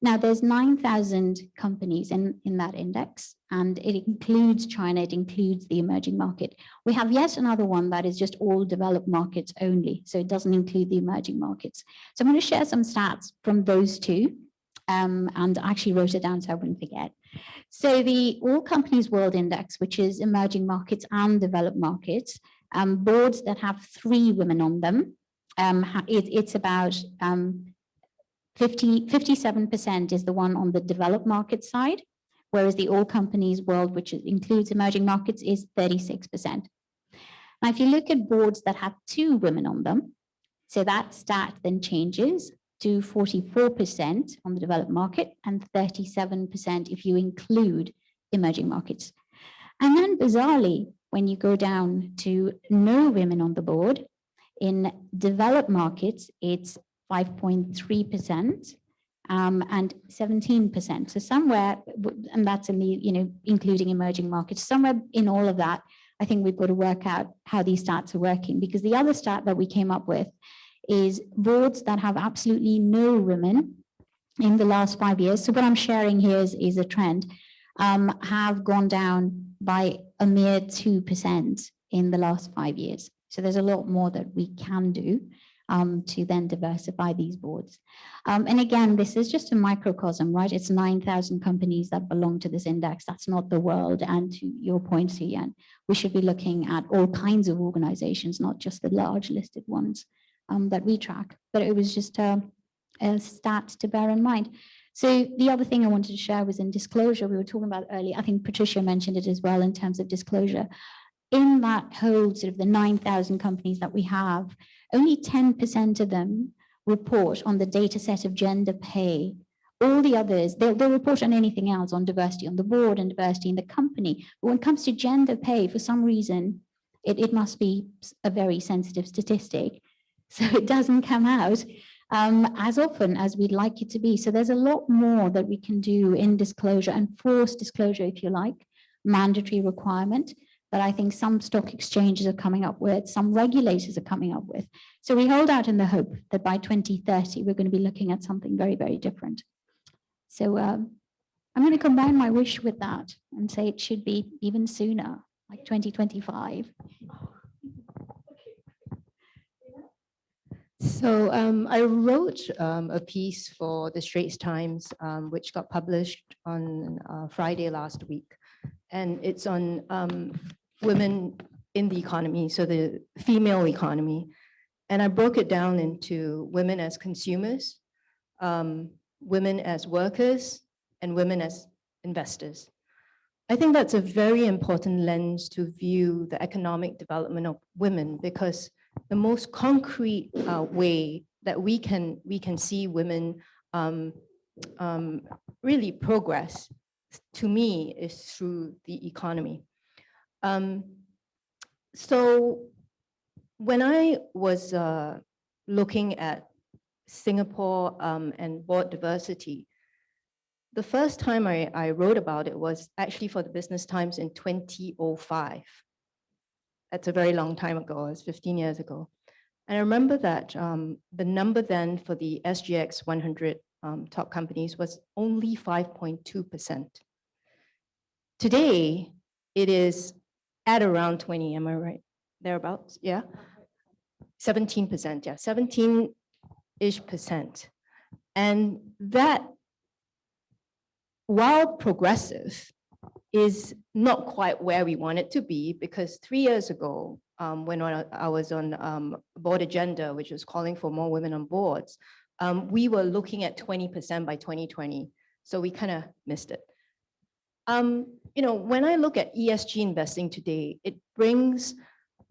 Now, there's 9,000 companies in that index, and it includes China, it includes the emerging market. We have yet another one that is just all developed markets only, so it doesn't include the emerging markets. So I'm going to share some stats from those 2, and I actually wrote it down so I wouldn't forget. So the All Companies World Index, which is emerging markets and developed markets, boards that have 3 women on them, it's about 57% is the one on the developed market side, whereas the All Companies World, which includes emerging markets, is 36%. Now, if you look at boards that have 2 women on them, so that stat then changes to 44% on the developed market and 37% if you include emerging markets. And then bizarrely, when you go down to no women on the board, in developed markets, it's 5.3% and 17%. So somewhere, and that's in the, including emerging markets, somewhere in all of that, I think we've got to work out how these stats are working, because the other stat that we came up with is boards that have absolutely no women in the last 5 years. So what I'm sharing here is a trend, have gone down by a mere 2% in the last 5 years. So there's a lot more that we can do to then diversify these boards. And again, this is just a microcosm, right? It's 9,000 companies that belong to this index. That's not the world. And to your point, Suyan, we should be looking at all kinds of organizations, not just the large listed ones that we track. But it was just a stat to bear in mind. So the other thing I wanted to share was in disclosure. We were talking about earlier, I think Patricia mentioned it as well in terms of disclosure. In that whole sort of the 9,000 companies that we have, only 10% of them report on the data set of gender pay. All the others, they'll report on anything else, on diversity on the board and diversity in the company. But when it comes to gender pay, for some reason, it must be a very sensitive statistic. So it doesn't come out as often as we'd like it to be. So there's a lot more that we can do in disclosure and forced disclosure, if you like, mandatory requirement that I think some stock exchanges are coming up with, some regulators are coming up with. So we hold out in the hope that by 2030, we're going to be looking at something very, very different. So I'm going to combine my wish with that and say it should be even sooner, like 2025. So I wrote a piece for the Straits Times, which got published on Friday last week. And it's on women in the economy, so the female economy. And I broke it down into women as consumers, women as workers, and women as investors. I think that's a very important lens to view the economic development of women, because the most concrete way that we can see women really progress, to me, is through the economy. So when I was looking at Singapore and board diversity, the first time I wrote about it was actually for the Business Times in 2005. That's a very long time ago, it was 15 years ago. And I remember that the number then for the SGX 100 top companies was only 5.2%. Today, it is at around 20, am I right? Thereabouts, yeah? 17%, yeah, 17-ish%. And that, while progressive, is not quite where we want it to be, because 3 years ago, when I was on Board Agenda, which was calling for more women on boards, we were looking at 20% by 2020. So we kind of missed it. You know, when I look at ESG investing today, it brings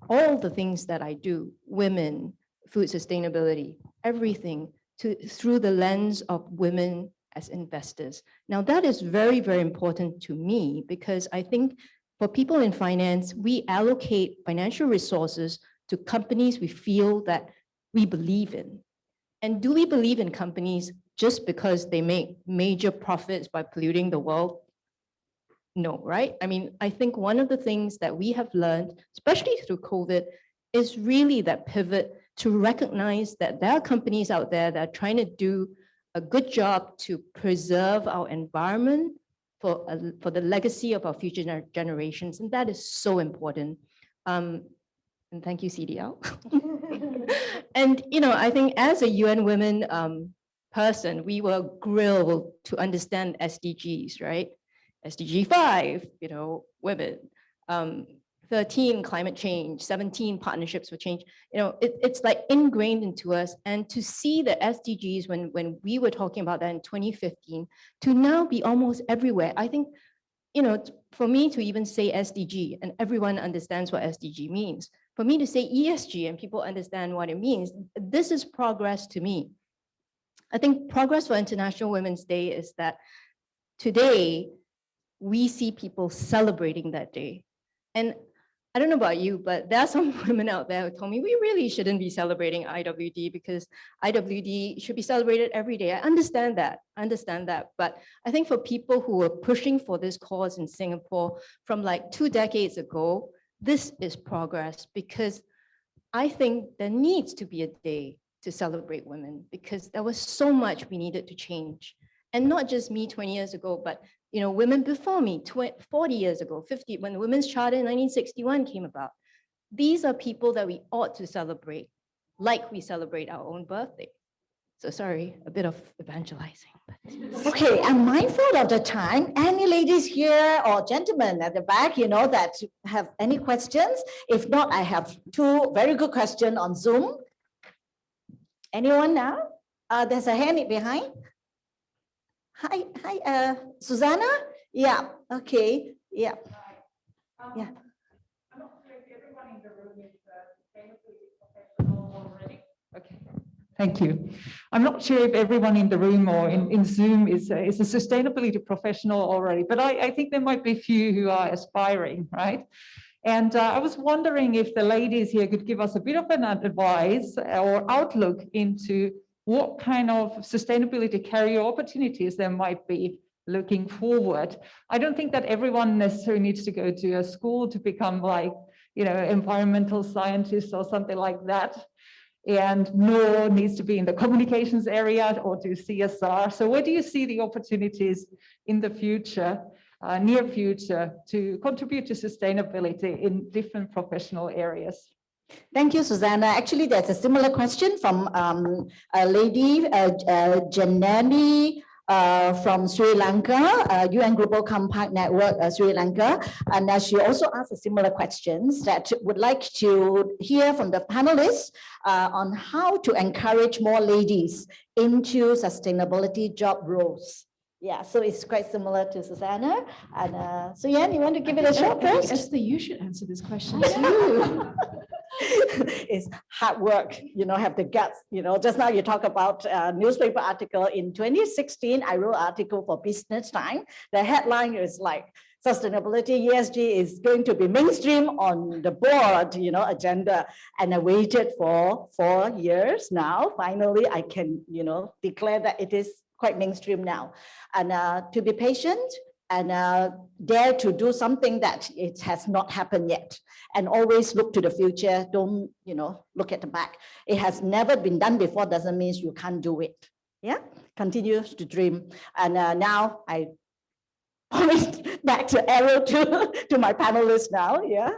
all the things that I do, women, food sustainability, everything, through the lens of women as investors. Now, that is very, very important to me, because I think for people in finance, we allocate financial resources to companies we feel that we believe in. And do we believe in companies just because they make major profits by polluting the world? No, right? I mean, I think one of the things that we have learned, especially through COVID, is really that pivot to recognize that there are companies out there that are trying to do a good job to preserve our environment for the legacy of our future generations. And that is so important. And thank you, CDL. And, you know, I think as a UN Women person, we were grilled to understand SDGs, right? SDG 5, you know, women, 13, climate change, 17, partnerships for change. You know, it's like ingrained into us. And to see the SDGs when we were talking about that in 2015, to now be almost everywhere, I think, you know, for me to even say SDG, and everyone understands what SDG means, for me to say ESG and people understand what it means, this is progress to me. I think progress for International Women's Day is that today, we see people celebrating that day. And I don't know about you, but there are some women out there who told me we really shouldn't be celebrating IWD because IWD should be celebrated every day. I understand that, But I think for people who were pushing for this cause in Singapore from like 2 decades ago, this is progress, because I think there needs to be a day to celebrate women, because there was so much we needed to change. And not just me 20 years ago, but you know, women before me, 40 years ago, 50, when the Women's Charter in 1961 came about. These are people that we ought to celebrate, like we celebrate our own birthday. So sorry, a bit of evangelizing. But... Okay, I'm mindful of the time. Any ladies here or gentlemen at the back, you know, that have any questions? If not, I have 2 very good questions on Zoom. Anyone now? There's a hand behind. Hi, Susanna? Yeah, okay, yeah. Yeah. I'm not sure if everyone in the room is sustainability professional already. Okay, thank you. I'm not sure if everyone in the room or in Zoom is a sustainability professional already, but I think there might be a few who are aspiring, right? And I was wondering if the ladies here could give us a bit of an advice or outlook into what kind of sustainability career opportunities there might be looking forward. I don't think that everyone necessarily needs to go to a school to become like, environmental scientist or something like that. And nor needs to be in the communications area or do CSR. So where do you see the opportunities in the future, near future, to contribute to sustainability in different professional areas? Thank you, Susanna. Actually, there's a similar question from a lady, Janani, from Sri Lanka, UN Global Compact Network, Sri Lanka. And she also asked a similar questions that would like to hear from the panelists on how to encourage more ladies into sustainability job roles. Yeah, so it's quite similar to Susanna. And so Yan, you want to give it a shot first? Esther, you should answer this question too. It's hard work, have the guts, just now you talk about a newspaper article in 2016, I wrote an article for Business Time. The headline is like, sustainability, ESG is going to be mainstream on the board, agenda. And I waited for 4 years now. Finally, I can, declare that it is quite mainstream now. And to be patient, and dare to do something that it has not happened yet, and always look to the future. Don't look at the back. It has never been done before doesn't mean you can't do it. Yeah, continue to dream. And now I point back to arrow to my panelists now. Yeah.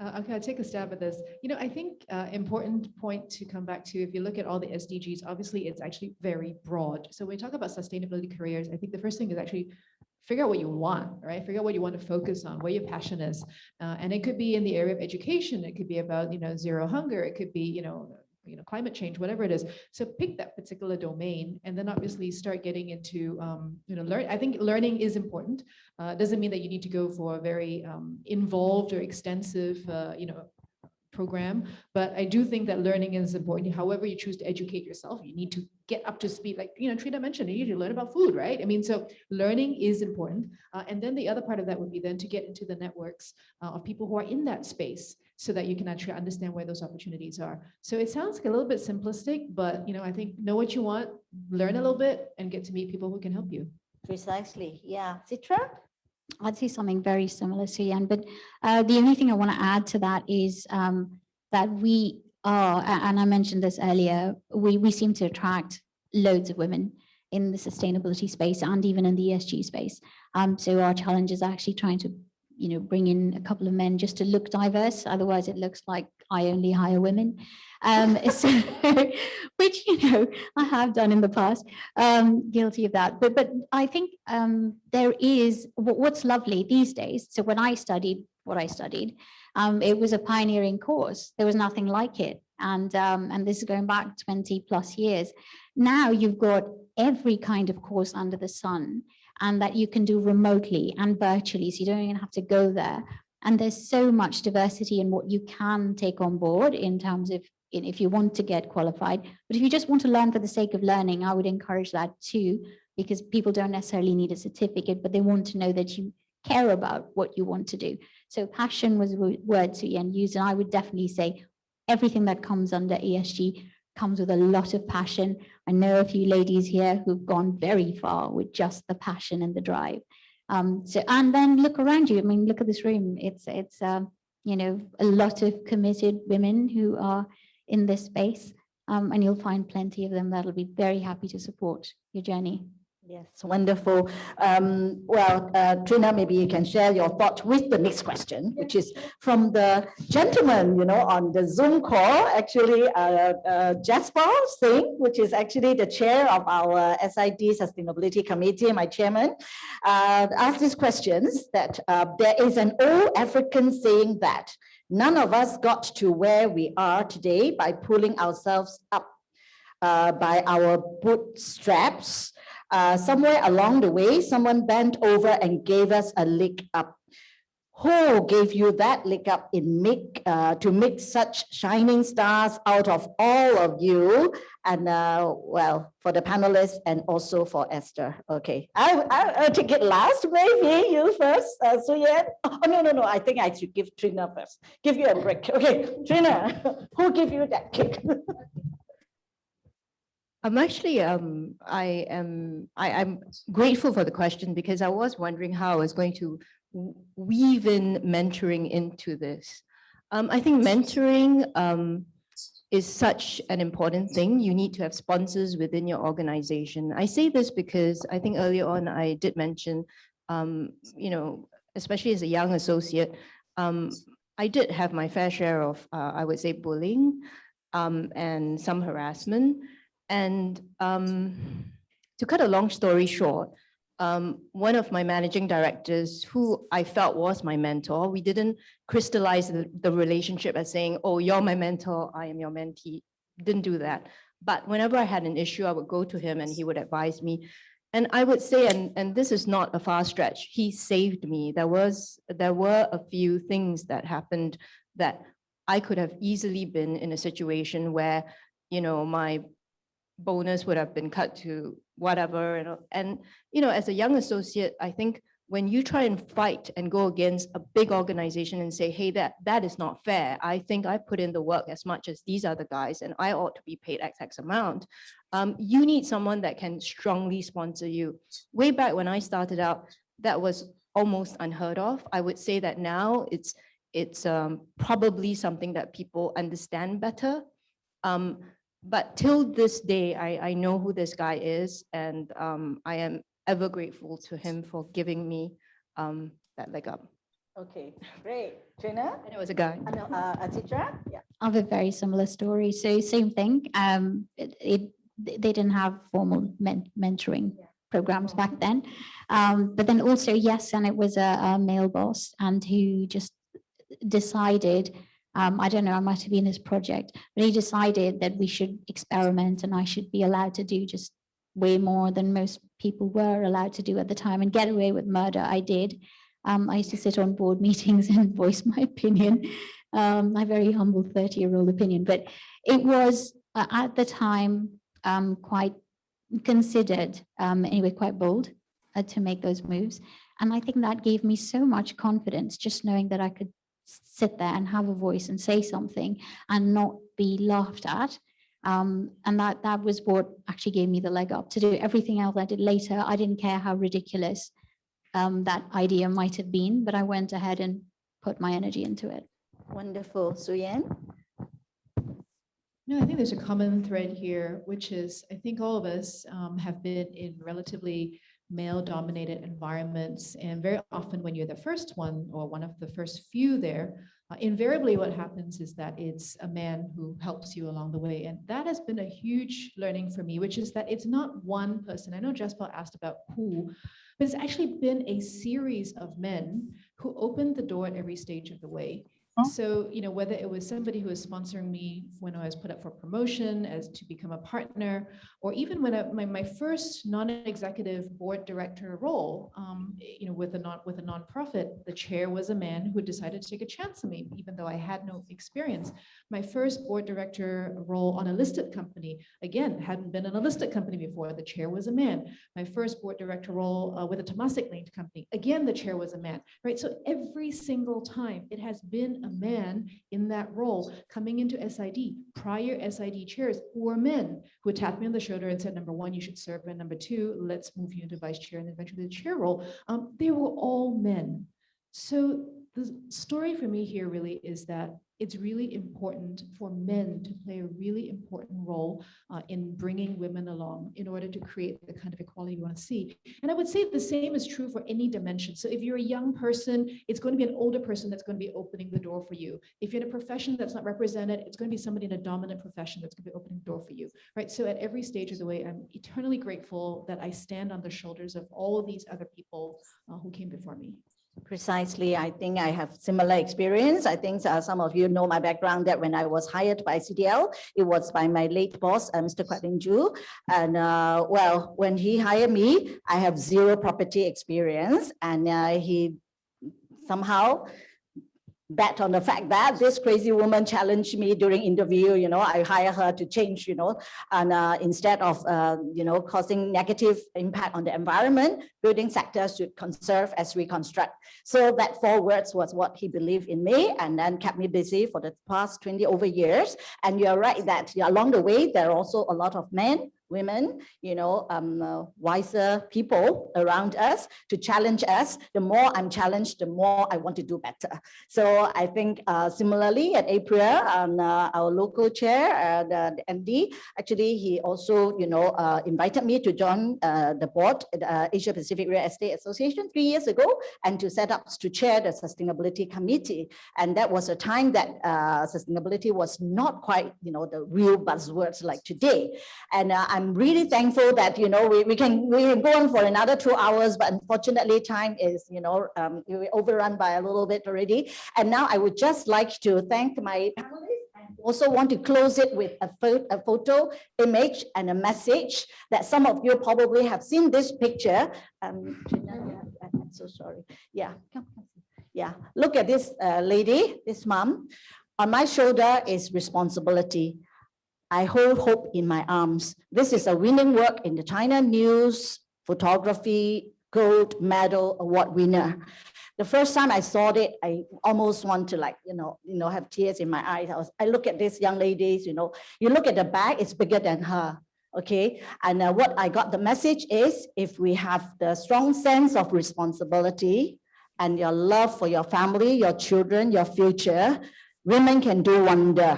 Okay, I'll take a stab at this. I think important point to come back to, if you look at all the SDGs, obviously it's actually very broad. So when we talk about sustainability careers, I think the first thing is actually figure out what you want, right? Figure out what you want to focus on, where your passion is. And it could be in the area of education. It could be about, zero hunger. It could be, climate change, whatever it is. So pick that particular domain and then obviously start getting into, learn. I think learning is important. Doesn't mean that you need to go for a very involved or extensive, program, but I do think that learning is important. However you choose to educate yourself, you need to get up to speed. Like, Trina mentioned, you need to learn about food, right? I mean, so learning is important. And then the other part of that would be then to get into the networks of people who are in that space so that you can actually understand where those opportunities are. So it sounds like a little bit simplistic, but, I think know what you want, learn a little bit and get to meet people who can help you. Precisely. Yeah. Citra? I'd say something very similar to Yan, but the only thing I want to add to that is that we are, and I mentioned this earlier, we seem to attract loads of women in the sustainability space and even in the ESG space. So our challenge is actually trying to, bring in a couple of men just to look diverse. Otherwise, it looks like I only hire women, so, which I have done in the past. Guilty of that. But I think there is what's lovely these days. So when I studied what I studied, it was a pioneering course. There was nothing like it, and this is going back 20 plus years. Now you've got every kind of course under the sun, and that you can do remotely and virtually, so you don't even have to go there. And there's so much diversity in what you can take on board in terms of if you want to get qualified. But if you just want to learn for the sake of learning, I would encourage that too, because people don't necessarily need a certificate, but they want to know that you care about what you want to do. So passion was a word Suyan used, and I would definitely say everything that comes under ESG comes with a lot of passion. I know a few ladies here who've gone very far with just the passion and the drive. So, and then look around you. I mean, look at this room. It's a lot of committed women who are in this space, and you'll find plenty of them that'll be very happy to support your journey. Yes, wonderful. Trina, maybe you can share your thought with the next question, which is from the gentleman, on the Zoom call, actually, Jasper Singh, which is actually the chair of our SID Sustainability Committee, my chairman, asked these questions that there is an old African saying that none of us got to where we are today by pulling ourselves up by our bootstraps. Somewhere along the way, someone bent over and gave us a leg up. Who gave you that leg up in to make such shining stars out of all of you? And well, for the panelists and also for Esther. Okay, I'll take it last. Maybe you first, Suyen. Oh, no. I think I should give Trina first. Give you a break. Okay, Trina, who gave you that kick? I'm actually, I'm grateful for the question because I was wondering how I was going to weave in mentoring into this. I think mentoring is such an important thing. You need to have sponsors within your organization. I say this because I think earlier on I did mention, especially as a young associate, I did have my fair share of, I would say, bullying and some harassment. And to cut a long story short, one of my managing directors, who I felt was my mentor, we didn't crystallize the relationship as saying, oh, you're my mentor, I am your mentee. Didn't do that. But whenever I had an issue, I would go to him and he would advise me. And I would say, and this is not a far stretch, he saved me. There were a few things that happened that I could have easily been in a situation where, my bonus would have been cut to whatever. And as a young associate, I think when you try and fight and go against a big organization and say, hey, that is not fair. I think I put in the work as much as these other guys and I ought to be paid X amount. You need someone that can strongly sponsor you. Way back when I started out, that was almost unheard of. I would say that now it's probably something that people understand better. But till this day, I know who this guy is, and I am ever grateful to him for giving me that leg up. Okay, great. Trina? And it was a guy. Atitra? Yeah. I have a very similar story. So same thing. They didn't have formal mentoring programs back then. But then also, yes, and it was a male boss and who just decided, I don't know, I might have been his project, but he decided that we should experiment and I should be allowed to do just way more than most people were allowed to do at the time and get away with murder. I did. I used to sit on board meetings and voice my opinion, my very humble 30-year-old opinion, but it was at the time quite considered, anyway, quite bold to make those moves. And I think that gave me so much confidence, just knowing that I could sit there and have a voice and say something and not be laughed at. And that was what actually gave me the leg up. To do everything else I did later, I didn't care how ridiculous that idea might have been, but I went ahead and put my energy into it. Wonderful. Suyen? No, I think there's a common thread here, which is I think all of us have been in relatively male-dominated environments, and very often when you're the first one or one of the first few there, invariably what happens is that it's a man who helps you along the way, and that has been a huge learning for me, which is that it's not one person. I know Jasper asked about who, but it's actually been a series of men who opened the door at every stage of the way. So, whether it was somebody who was sponsoring me when I was put up for promotion as to become a partner, or even when my first non-executive board director role, with a nonprofit, the chair was a man who decided to take a chance on me, even though I had no experience. My first board director role on a listed company, again, hadn't been in a listed company before. The chair was a man. My first board director role with a Temasek linked company, again, the chair was a man, right? So every single time it has been a man in that role coming into SID. Prior SID chairs who were men who tapped me on the shoulder and said, number one, you should serve, and number two, let's move you into vice chair and eventually the chair role. They were all men. So the story for me here really is that it's really important for men to play a really important role in bringing women along in order to create the kind of equality we want to see. And I would say the same is true for any dimension. So if you're a young person, it's going to be an older person that's going to be opening the door for you. If you're in a profession that's not represented, it's going to be somebody in a dominant profession that's going to be opening the door for you, right? So at every stage of the way, I'm eternally grateful that I stand on the shoulders of all of these other people who came before me. Precisely. I think I have similar experience. I think some of you know my background, that when I was hired by CDL, it was by my late boss, Mr. Kwat Ling Ju. And well, when he hired me, I have zero property experience, and he somehow bet on the fact that this crazy woman challenged me during interview, I hire her to change, and instead of, causing negative impact on the environment, building sectors should conserve as we construct. So that 4 words was what he believed in me, and then kept me busy for the past 20 over years. And you're right that along the way, there are also a lot of men, women, wiser people around us to challenge us. The more I'm challenged, the more I want to do better. So I think similarly at APRIA, our local chair, the MD, actually he also, invited me to join the board at the Asia Pacific Real Estate Association 3 years ago, and to chair the sustainability committee. And that was a time that sustainability was not quite, the real buzzwords like today. And I'm really thankful that, we can go on for another 2 hours, but unfortunately time is, we overrun by a little bit already. And now I would just like to thank my panelists and also want to close it with a photo image and a message that some of you probably have seen this picture. I'm so sorry. Yeah, come. Yeah, look at this lady, this mom. On my shoulder is responsibility. I hold hope in my arms. This is a winning work in the China News Photography Gold Medal Award winner. The first time I saw it, I almost want to have tears in my eyes. I look at these young ladies, you look at the bag, it's bigger than her. Okay, and what I got the message is, if we have the strong sense of responsibility and your love for your family, your children, your future, women can do wonder.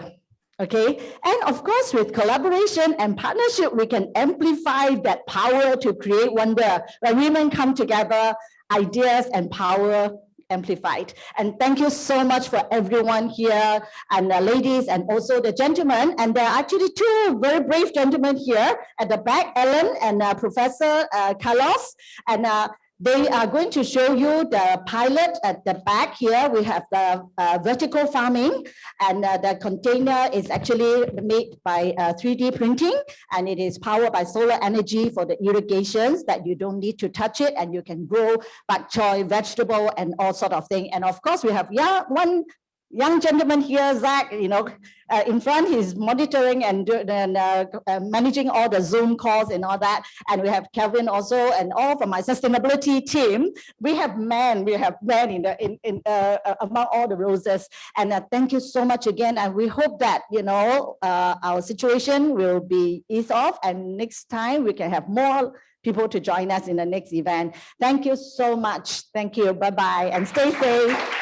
Okay, and of course, with collaboration and partnership, we can amplify that power to create wonder. When women come together, ideas and power amplified. And thank you so much for everyone here, and the ladies and also the gentlemen. And there are actually 2 very brave gentlemen here at the back, Ellen and Professor Carlos. And they are going to show you the pilot at the back here. We have the vertical farming, and the container is actually made by 3D printing, and it is powered by solar energy for the irrigations that you don't need to touch it, and you can grow bok choy, vegetable, and all sort of thing. And of course, we have one young gentleman here, Zach, in front, he's monitoring and managing all the Zoom calls and all that. And we have Kevin also, and all from my sustainability team. We have men in among all the roses. And thank you so much again. And we hope that, our situation will be eased off, and next time we can have more people to join us in the next event. Thank you so much. Thank you. Bye-bye, and stay safe.